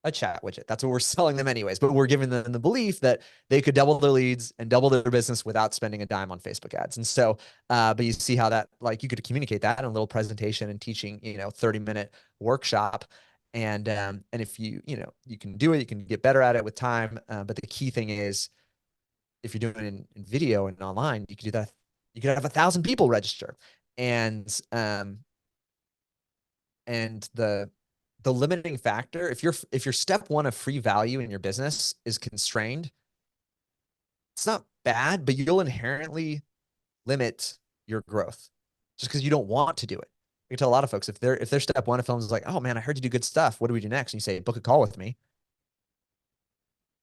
A chat widget. That's what we're selling them anyways, but we're giving them the belief that they could double their leads and double their business without spending a dime on Facebook ads. And so, but you see how that, like, you could communicate that in a little presentation and teaching, 30-minute workshop. And if you can do it, you can get better at it with time. But the key thing is, if you're doing it in video and online, you could do that. You could have 1,000 people register, and the limiting factor, if your step one of free value in your business is constrained, it's not bad, but you'll inherently limit your growth just because you don't want to do it. I can tell a lot of folks, if their step one of films is like, oh man, I heard you do good stuff, what do we do next? And you say, book a call with me.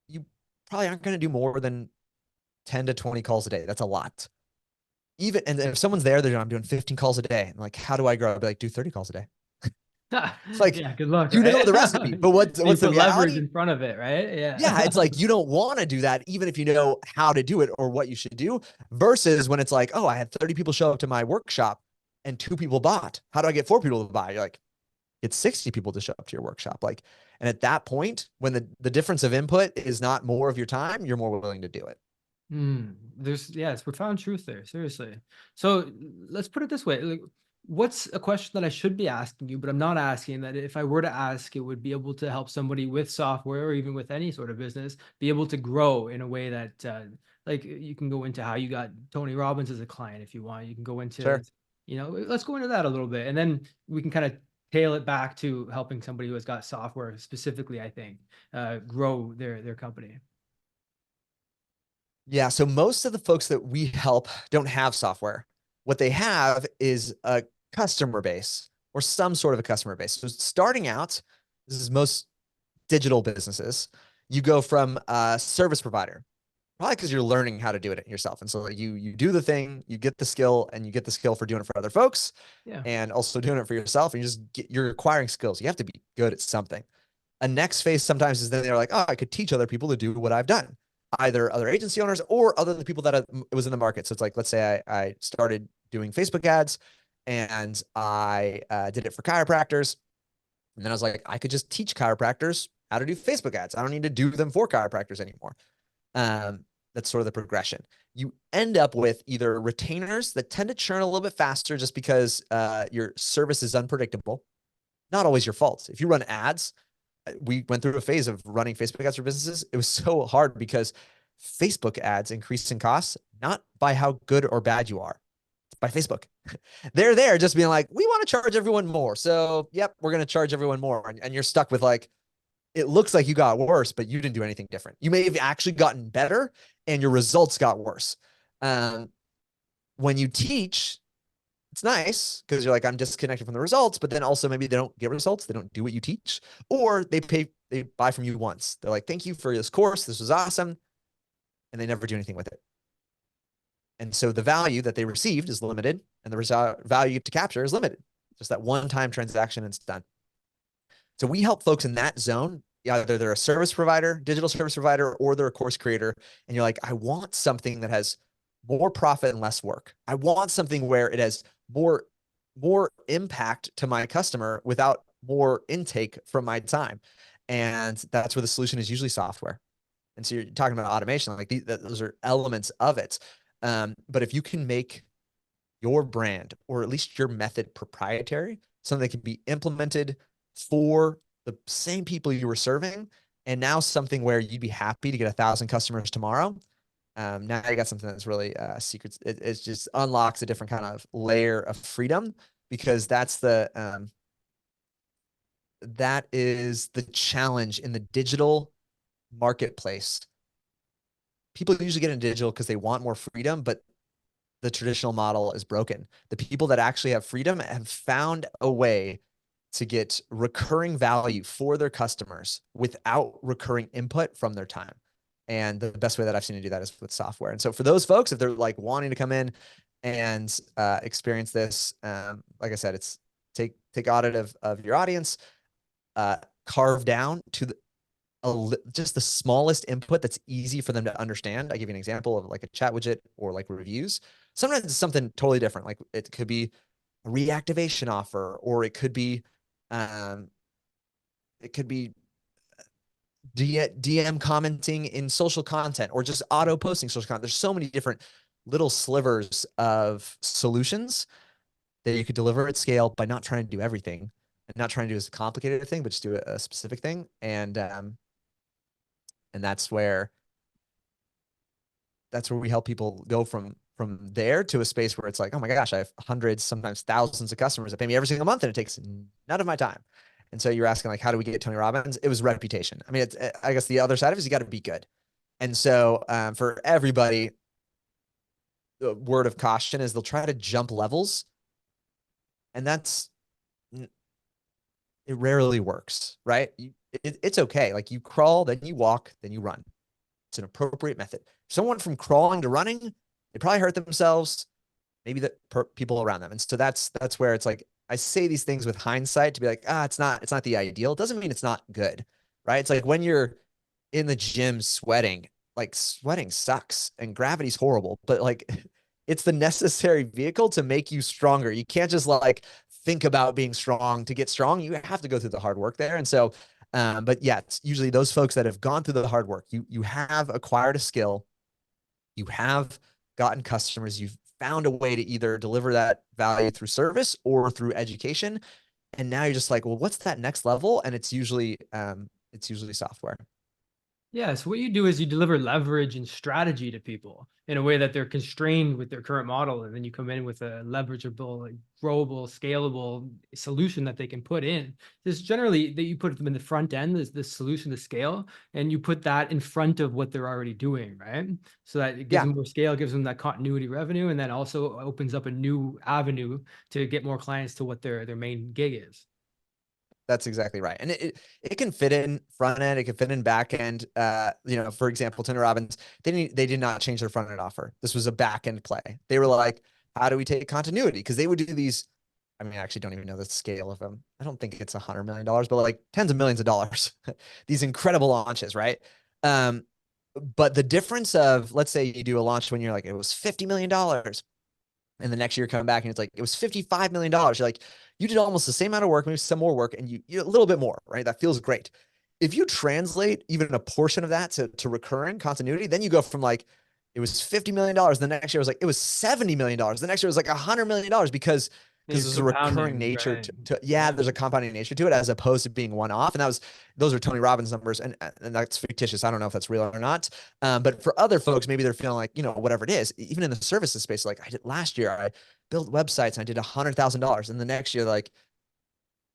You probably aren't going to do more than 10 to 20 calls a day. That's a lot. And if someone's there, I'm doing 15 calls a day. I'm like, how do I grow? I'd be like, do 30 calls a day. It's like, Yeah, good luck, you know the right? recipe, but You what's the put leverage reality? in front of it, right? Yeah, Yeah. it's like you don't want to do that, even if you know how to do it or what you should do, versus when it's like, oh, I had 30 people show up to my workshop and 2 people bought. How do I get 4 people to buy? You're like, get 60 people to show up to your workshop. Like, and at that point, when the difference of input is not more of your time, you're more willing to do it. Yeah, it's profound truth there. Seriously. So let's put it this way. Like, what's a question that I should be asking you, but I'm not asking, that if I were to ask, it would be able to help somebody with software or even with any sort of business be able to grow in a way that, like, you can go into how you got Tony Robbins as a client if you want. You can go into, Sure. let's go into that a little bit, and then we can kind of tail it back to helping somebody who has got software specifically, I think, grow their company. Yeah. So most of the folks that we help don't have software. What they have is a customer base or some sort of a customer base. So starting out, this is most digital businesses. You go from a service provider, probably because you're learning how to do it yourself. And so you do the thing, you get the skill, and you get the skill for doing it for other folks Yeah. and also doing it for yourself. And you're acquiring skills. You have to be good at something. A next phase sometimes is then they're like, oh, I could teach other people to do what I've done, either other agency owners or other people that it was in the market. So it's like, let's say I started doing Facebook ads and I did it for chiropractors. And then I was like, I could just teach chiropractors how to do Facebook ads. I don't need to do them for chiropractors anymore. That's sort of the progression. You end up with either retainers that tend to churn a little bit faster just because your service is unpredictable. Not always your fault. If you run ads, we went through a phase of running Facebook ads for businesses. It was so hard because Facebook ads increase in costs, not by how good or bad you are, by Facebook. They're there just being like, we want to charge everyone more. So, yep, we're going to charge everyone more. And you're stuck with like, it looks like you got worse, but you didn't do anything different. You may have actually gotten better and your results got worse. Um, when you teach, it's nice because you're like, I'm disconnected from the results, but then also maybe they don't get results. They don't do what you teach, or they buy from you once. They're like, thank you for this course. This was awesome. And they never do anything with it. And so the value that they received is limited and the value you have to capture is limited. Just that one-time transaction and it's done. So we help folks in that zone. Either they're a service provider, digital service provider, or they're a course creator. And you're like, I want something that has more profit and less work. I want something where it has more impact to my customer without more intake from my time. And that's where the solution is usually software. And so you're talking about automation, like those are elements of it. But if you can make your brand or at least your method proprietary, something that can be implemented for the same people you were serving, and now something where you'd be happy to get 1,000 customers tomorrow. Now you got something that's really secrets. It just unlocks a different kind of layer of freedom because that is the challenge in the digital marketplace. People usually get into digital because they want more freedom, but the traditional model is broken. The people that actually have freedom have found a way to get recurring value for their customers without recurring input from their time. And the best way that I've seen to do that is with software. And so for those folks, if they're like wanting to come in and experience this, like I said, it's take audit of your audience, carve down to just the smallest input that's easy for them to understand. I give you an example of like a chat widget or like reviews. Sometimes it's something totally different. Like it could be a reactivation offer, or it could be um, DM commenting in social content, or just auto posting social content. There's so many different little slivers of solutions that you could deliver at scale by not trying to do everything and not trying to do as complicated a thing, but just do a specific thing. And that's where we help people go from there to a space where it's like, oh my gosh, I have hundreds, sometimes thousands of customers that pay me every single month and it takes none of my time. And so you're asking like, how do we get Tony Robbins? It was reputation. I mean, I guess the other side of it is you got to be good. And so for everybody, the word of caution is they'll try to jump levels, and it rarely works, right? It's okay. Like you crawl, then you walk, then you run. It's an appropriate method. Someone from crawling to running, they probably hurt themselves, maybe the people around them. And so that's where it's like I say these things with hindsight to be like, it's not the ideal. It doesn't mean it's not good, right? It's like when you're in the gym sweating, like sweating sucks and gravity's horrible, but like it's the necessary vehicle to make you stronger. You can't just like think about being strong to get strong. You have to go through the hard work there. And so, but yeah, it's usually those folks that have gone through the hard work. You have acquired a skill, you have gotten customers, you've found a way to either deliver that value through service or through education. And now you're just like, well, what's that next level? And it's usually software. Yeah, so what you do is you deliver leverage and strategy to people in a way that they're constrained with their current model, and then you come in with a leverageable, like, growable, scalable solution that they can put in. This generally that you put them in the front end is the solution to scale, and you put that in front of what they're already doing, right? So that it gives Yeah, them more scale, gives them that continuity revenue, and then also opens up a new avenue to get more clients to what their main gig is. that's exactly right. And it can fit in front end, it can fit in back end. For example, Tony Robbins, they did not change their front end offer. This was a back end play. They were like, how do we take continuity? Because they would do these. I mean, I actually don't even know the scale of them. I don't think it's $100 million, but like tens of millions of dollars. These incredible launches, right? Um, but the difference of, let's say you do a launch when you're like, it was $50 million, and the next year come back and it's like it was $55 million. You're like, you did almost the same amount of work, maybe some more work, and you a little bit more, right? That feels great. If you translate even a portion of that to recurring continuity, then you go from like it was $50 million. The next year was like it was $70 million. The next year was like $100 million because You're there's a recurring compounding, nature right? yeah, Yeah. there's a compounding nature to it as opposed to being one off. And those are Tony Robbins numbers, and that's fictitious. I don't know if that's real or not. But for other folks, maybe they're feeling like, whatever it is, even in the services space, like I did last year, I built websites and I did $100,000. And the next year, like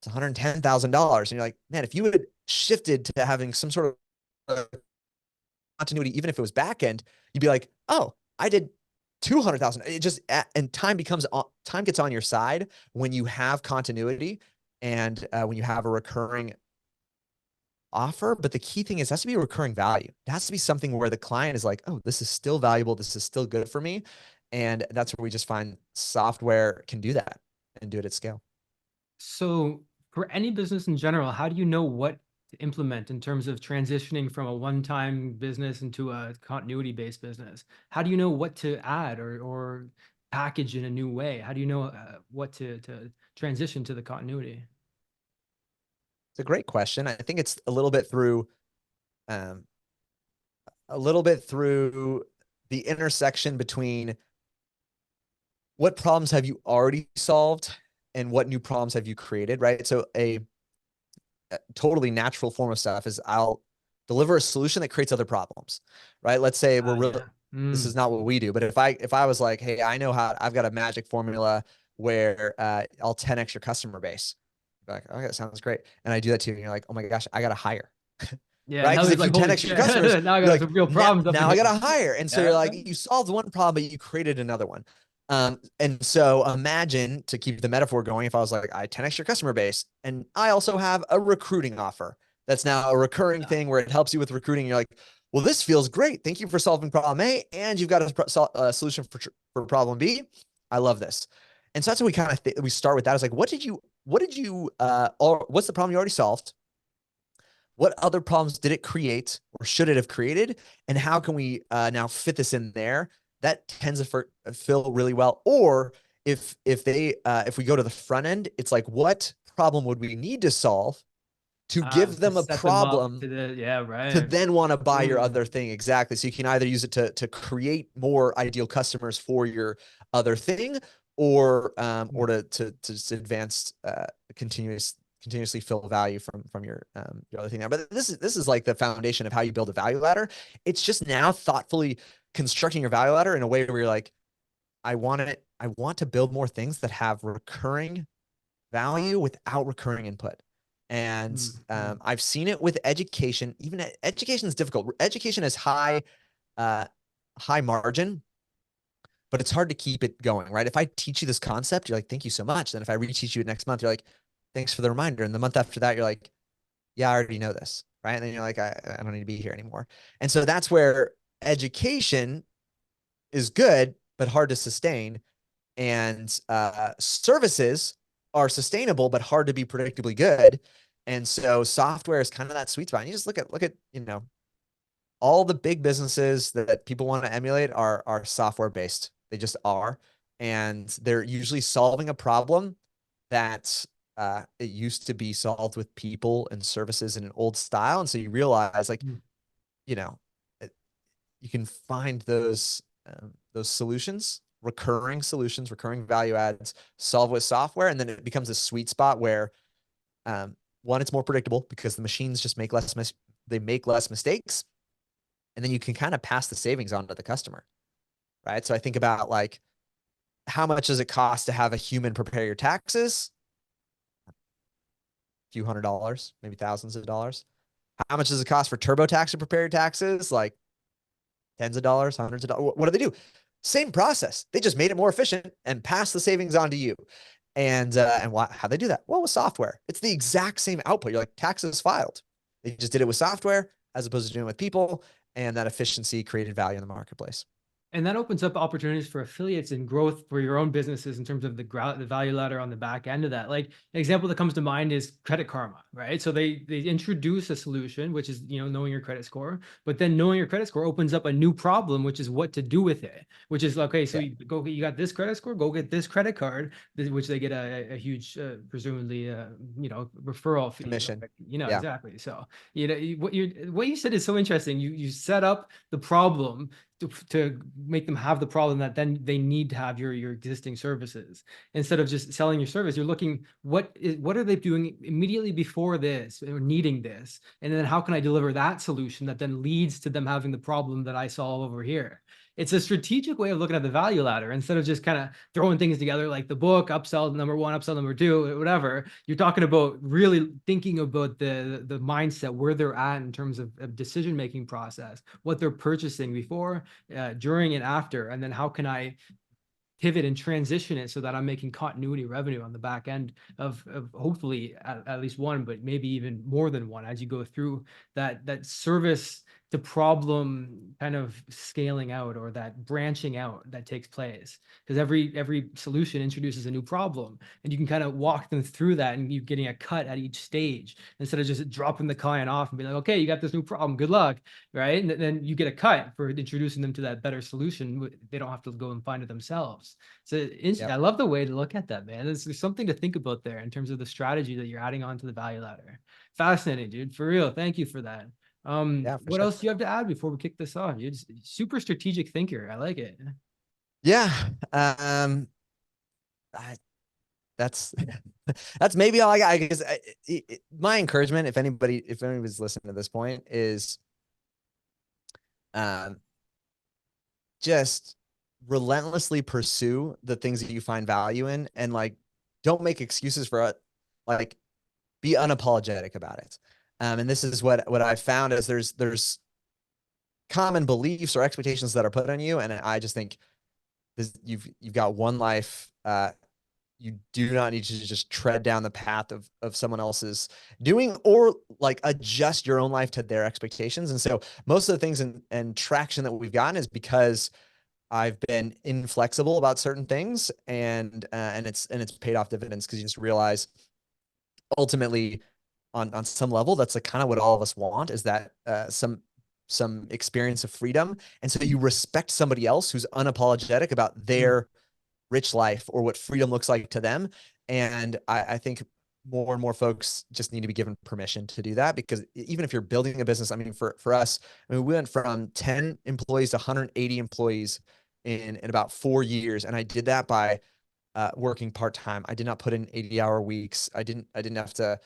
it's $110,000. And you're like, man, if you had shifted to having some sort of continuity, even if it was back end, you'd be like, oh, I did 200,000. It just, and time gets on your side when you have continuity and when you have a recurring offer. But the key thing is, it has to be a recurring value. It has to be something where the client is like, oh, this is still valuable. This is still good for me. And that's where we just find software can do that and do it at scale. So for any business in general, how do you know what to implement in terms of transitioning from a one-time business into a continuity-based business? How do you know what to add or package in a new way? How do you know what to transition to the continuity? It's a great question. I think it's um, a little bit through the intersection between what problems have you already solved and what new problems have you created, right? So a totally natural form of stuff is I'll deliver a solution that creates other problems, right? Let's say Yeah. this Mm. is not what we do, but if I was like, hey, I know how I've got a magic formula where I'll 10x your customer base. Like, okay, that sounds great. And I do that to you, and you're like, oh my gosh, I got to hire. Yeah. Right? Now Because he's if like, you holy 10x your shit. customers, Now I you're got like, some real problems up now I ahead. got to hire. And so Yeah. you're like, you solved one problem, but you created another one. And so imagine, to keep the metaphor going, if I was like, I 10x your customer base, and I also have a recruiting offer that's now a recurring Yeah. thing where it helps you with recruiting. You're like, well, this feels great. Thank you for solving problem A, and you've got a solution for problem B. I love this. And so that's what we kind of we start with. That is like, what's the problem you already solved? What other problems did it create or should it have created? And how can we now fit this in there? That tends to fill really well. Or if we go to the front end, it's like, what problem would we need to solve to give To them a set them up problem to yeah, to right. then want to buy your other Mm. thing? Exactly. So you can either use it to create more ideal customers for your other thing, or to advance continuously fill value from your other thing there. But this is like the foundation of how you build a value ladder. It's just now thoughtfully constructing your value ladder in a way where you're like, I want to build more things that have recurring value without recurring input. And Mm. Mm. I've seen it with education. Even education is difficult. Education is uh, high margin, but it's hard to keep it going, right? If I teach you this concept, you're like, thank you so much. Then if I reteach you it next month, you're like, thanks for the reminder. And the month after that, you're like, yeah, I already know this, right? And then you're like, I don't need to be here anymore. And so that's where education is good, but hard to sustain. And services are sustainable, but hard to be predictably good. And so software is kind of that sweet spot. And you just look at, you know, all the big businesses that people want to emulate are software based. They just are. And they're usually solving a problem that it used to be solved with people and services in an old style. And so you realize, like, you know, you can find those solutions, recurring value adds, solve with software, and then it becomes a sweet spot where one, it's more predictable because the machines just make less mistakes, and then you can kind of pass the savings on to the customer, right? So I think about, like, how much does it cost to have a human prepare your taxes? A few $100s, maybe thousands of dollars. How much does it cost for TurboTax to prepare your taxes? Like tens of dollars, hundreds of dollars. What do they do? Same process. They just made it more efficient and passed the savings on to you. And how they do that? Well, with software, it's the exact same output. You're like, taxes filed. They just did it with software as opposed to doing it with people, and that efficiency created value in the marketplace. And that opens up opportunities for affiliates and growth for your own businesses in terms of the value ladder on the back end of that. Like an example that comes to mind is Credit Karma, right? So they introduce a solution, which is, you know, knowing your credit score, but then knowing your credit score opens up a new problem, which is what to do with it, which is, okay, so you got this credit score, go get this credit card, which they get a huge, presumably, you know, referral fee, Commission. you know, exactly. So, you know, what you said is so interesting. You set up the problem to make them have the problem that then they need to have your existing services. Instead of just selling your service, you're looking, what are they doing immediately before this or needing this? And then how can I deliver that solution that then leads to them having the problem that I solve over here? It's a strategic way of looking at the value ladder instead of just kind of throwing things together like the book, upsell number one, upsell number two, whatever. You're talking about really thinking about the mindset, where they're at in terms of decision-making process, what they're purchasing before, during and after, and then how can I pivot and transition it so that I'm making continuity revenue on the back end of hopefully at least one, but maybe even more than one as you go through that service to problem kind of scaling out, or that branching out that takes place. Because every solution introduces a new problem, and you can kind of walk them through that, and you're getting a cut at each stage instead of just dropping the client off and be like, okay, you got this new problem, good luck, right? And then you get a cut for introducing them to that better solution. They don't have to go and find it themselves. So I love the way to look at that, man. There's something to think about there in terms of the strategy that you're adding on to the value ladder. Fascinating, dude. For real. Thank you for that. What else do you have to add before we kick this off? You're just super strategic thinker. I like it. Yeah. That's maybe all I got. I guess my encouragement, if anybody's listening to this point, is just relentlessly pursue the things that you find value in, and, like, don't make excuses for it. Like, be unapologetic about it. And this is what I found is there's common beliefs or expectations that are put on you. And I just think you've got one life. You do not need to just tread down the path of someone else's doing, or, like, adjust your own life to their expectations. And so most of the things and traction that we've gotten is because I've been inflexible about certain things, and it's paid off dividends, because you just realize ultimately on some level, that's like kind of what all of us want, is that some experience of freedom. And so you respect somebody else who's unapologetic about their rich life or what freedom looks like to them. And I think more and more folks just need to be given permission to do that, because even if you're building a business, I mean, for us, I mean, we went from 10 employees to 180 employees in about 4 years. And I did that by working part-time. I did not put in 80-hour weeks. I didn't have to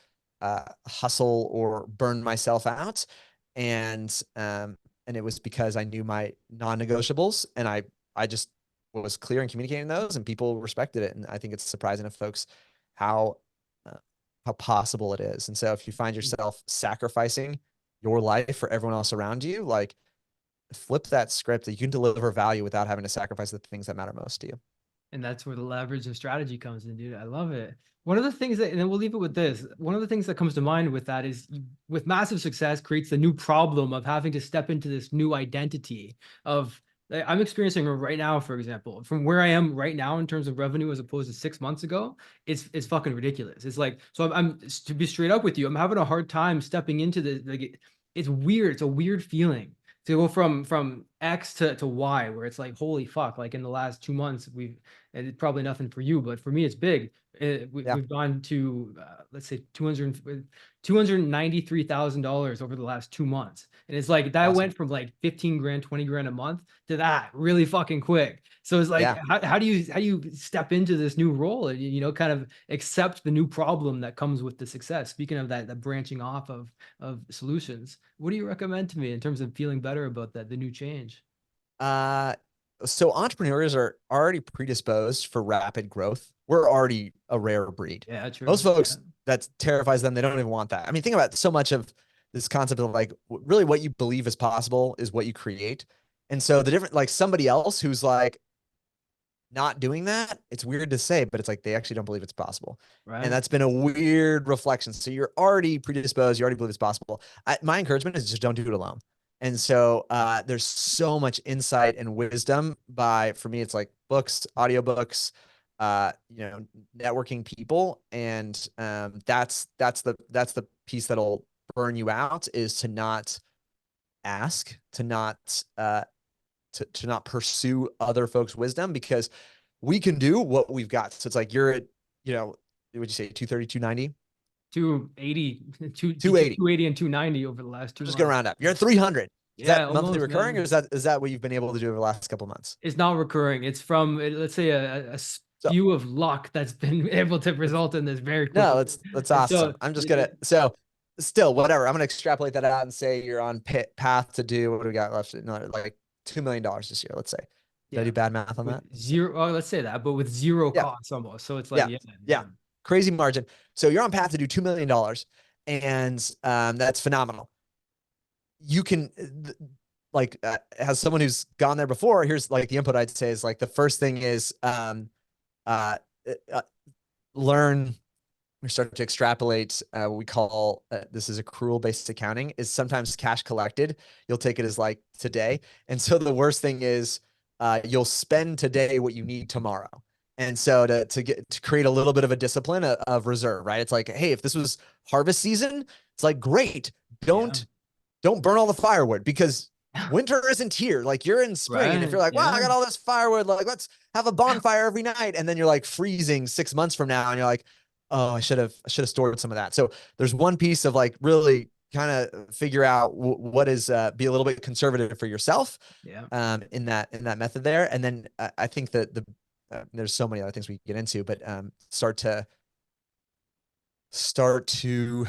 hustle or burn myself out. And it was because I knew my non-negotiables, and I just was clear in communicating those, and people respected it. And I think it's surprising to folks how possible it is. And so if you find yourself sacrificing your life for everyone else around you, like, flip that script, that you can deliver value without having to sacrifice the things that matter most to you. And that's where the leverage and strategy comes in, dude. I love it. One of the things that, and then we'll leave it with this. One of the things that comes to mind with that is, with massive success creates the new problem of having to step into this new identity of I'm experiencing right now, for example, from where I am right now in terms of revenue as opposed to 6 months ago, it's fucking ridiculous. It's like, so I'm to be straight up with you, I'm having a hard time stepping into the like it's weird. It's a weird feeling to go from X to Y, where it's like, holy fuck, like in the last 2 months, and it's probably nothing for you, but for me, it's big. Yeah, We've gone to let's say $293,000 over the last 2 months. And it's like that awesome. went from like 15 grand, 20 grand a month to that really fucking quick. So it's like, Yeah. how do you step into this new role and, kind of accept the new problem that comes with the success? Speaking of that branching off of solutions, what do you recommend to me in terms of feeling better about that, the new change? Uh, so entrepreneurs are already predisposed for rapid growth. We're already a rare breed. Yeah, true. Most Yeah. folks, that terrifies them. They don't even want that. I mean, think about so much of this concept of like really what you believe is possible is what you create. And so the different, like somebody else who's like not doing that, it's weird to say, but it's like they actually don't believe it's possible. And Right. that's been a weird reflection. So you're already predisposed, you already believe it's possible. My encouragement is just don't do it alone. And so there's so much insight and wisdom by, for me, it's like books, audiobooks, networking people. And that's the piece that'll burn you out, is to not ask, to not pursue other folks' wisdom, because we can do what we've got. So it's like you're at, would you say 230, 290, 280, between 280? 280 and 290 over the last I'm two just gonna months. round up. You're at 300. Is Yeah, that monthly almost, recurring, or man. is that what you've been able to do over the last couple of months? It's not recurring. It's from, let's say, a So spew of luck that's been able to that's, result in this very no, quickly. that's And awesome. so, I'm just gonna, so still whatever. I'm gonna extrapolate that out and say you're on path to do, what do we got left? No, like $2 million this year, let's say. Did I yeah, do bad math on with that? zero, oh, let's say that, but with zero Yeah. costs almost. So it's like, Yeah. yeah, Yeah. yeah, Crazy margin. So you're on path to do $2 million, and that's phenomenal. You can, like, as someone who's gone there before, here's like the input I'd say is like the first thing is uh, uh, learn. We start to extrapolate what we call, this is accrual based accounting, is sometimes cash collected. You'll take it as like today. And so the worst thing is you'll spend today what you need tomorrow. And so to create a little bit of a discipline of reserve, right? It's like, hey, if this was harvest season, it's like, great. yeah, Don't burn all the firewood, because winter isn't here. Like you're in spring. And if right, you're like, wow, I yeah, got all this firewood, like let's have a bonfire every night. And then you're like freezing 6 months from now. And you're like, oh, I should have stored some of that. So there's one piece of like really kind of figure out what is, be a little bit conservative for yourself yeah. in that method there. And then I think that there's so many other things we can get into, but start to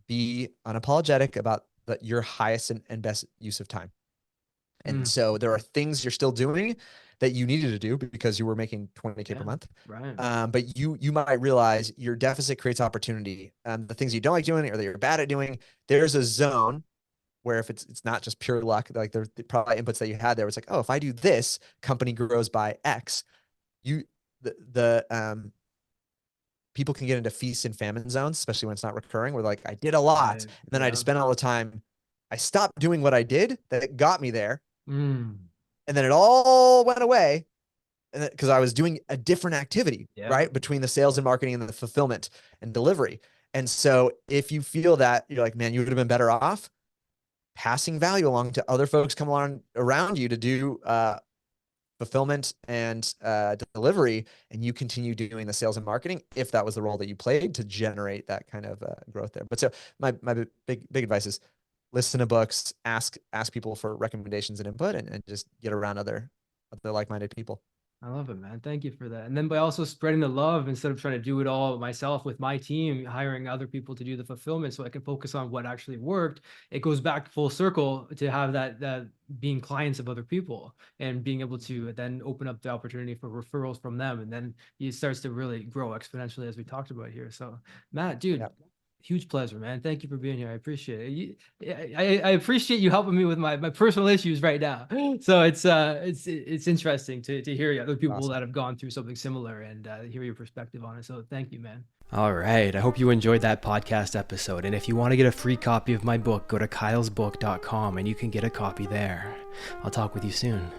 be unapologetic about your highest and best use of time. And Mm, so there are things you're still doing that you needed to do because you were making 20K per yeah, month. right. But you might realize your deficit creates opportunity. The things you don't like doing or that you're bad at doing, there's a zone where if it's not just pure luck, like there's probably inputs that you had there. It's like, oh, if I do this, company grows by X. You the people can get into feast and famine zones, especially when it's not recurring. Where like I did a lot, Right, and then I yeah. just spent all the time. I stopped doing what I did that got me there, Mm, and then it all went away. And because I was doing a different activity, yeah. right, between the sales and marketing and the fulfillment and delivery. And so if you feel that you're like, man, you would have been better off passing value along to other folks come along around you to do fulfillment and delivery, and you continue doing the sales and marketing, if that was the role that you played to generate that kind of growth there. But so my big advice is listen to books, ask people for recommendations and input, and just get around other like-minded people. I love it, man. Thank you for that. And then by also spreading the love instead of trying to do it all myself with my team, hiring other people to do the fulfillment so I can focus on what actually worked. It goes back full circle to have that being clients of other people and being able to then open up the opportunity for referrals from them. And then it starts to really grow exponentially as we talked about here. So Matt, dude, Yeah. Huge pleasure, man. Thank you for being here. I appreciate it. I appreciate you helping me with my personal issues right now. So it's interesting to hear other people Awesome. that have gone through something similar and hear your perspective on it. So thank you, man. All right. I hope you enjoyed that podcast episode. And if you want to get a free copy of my book, go to kylesbook.com and you can get a copy there. I'll talk with you soon.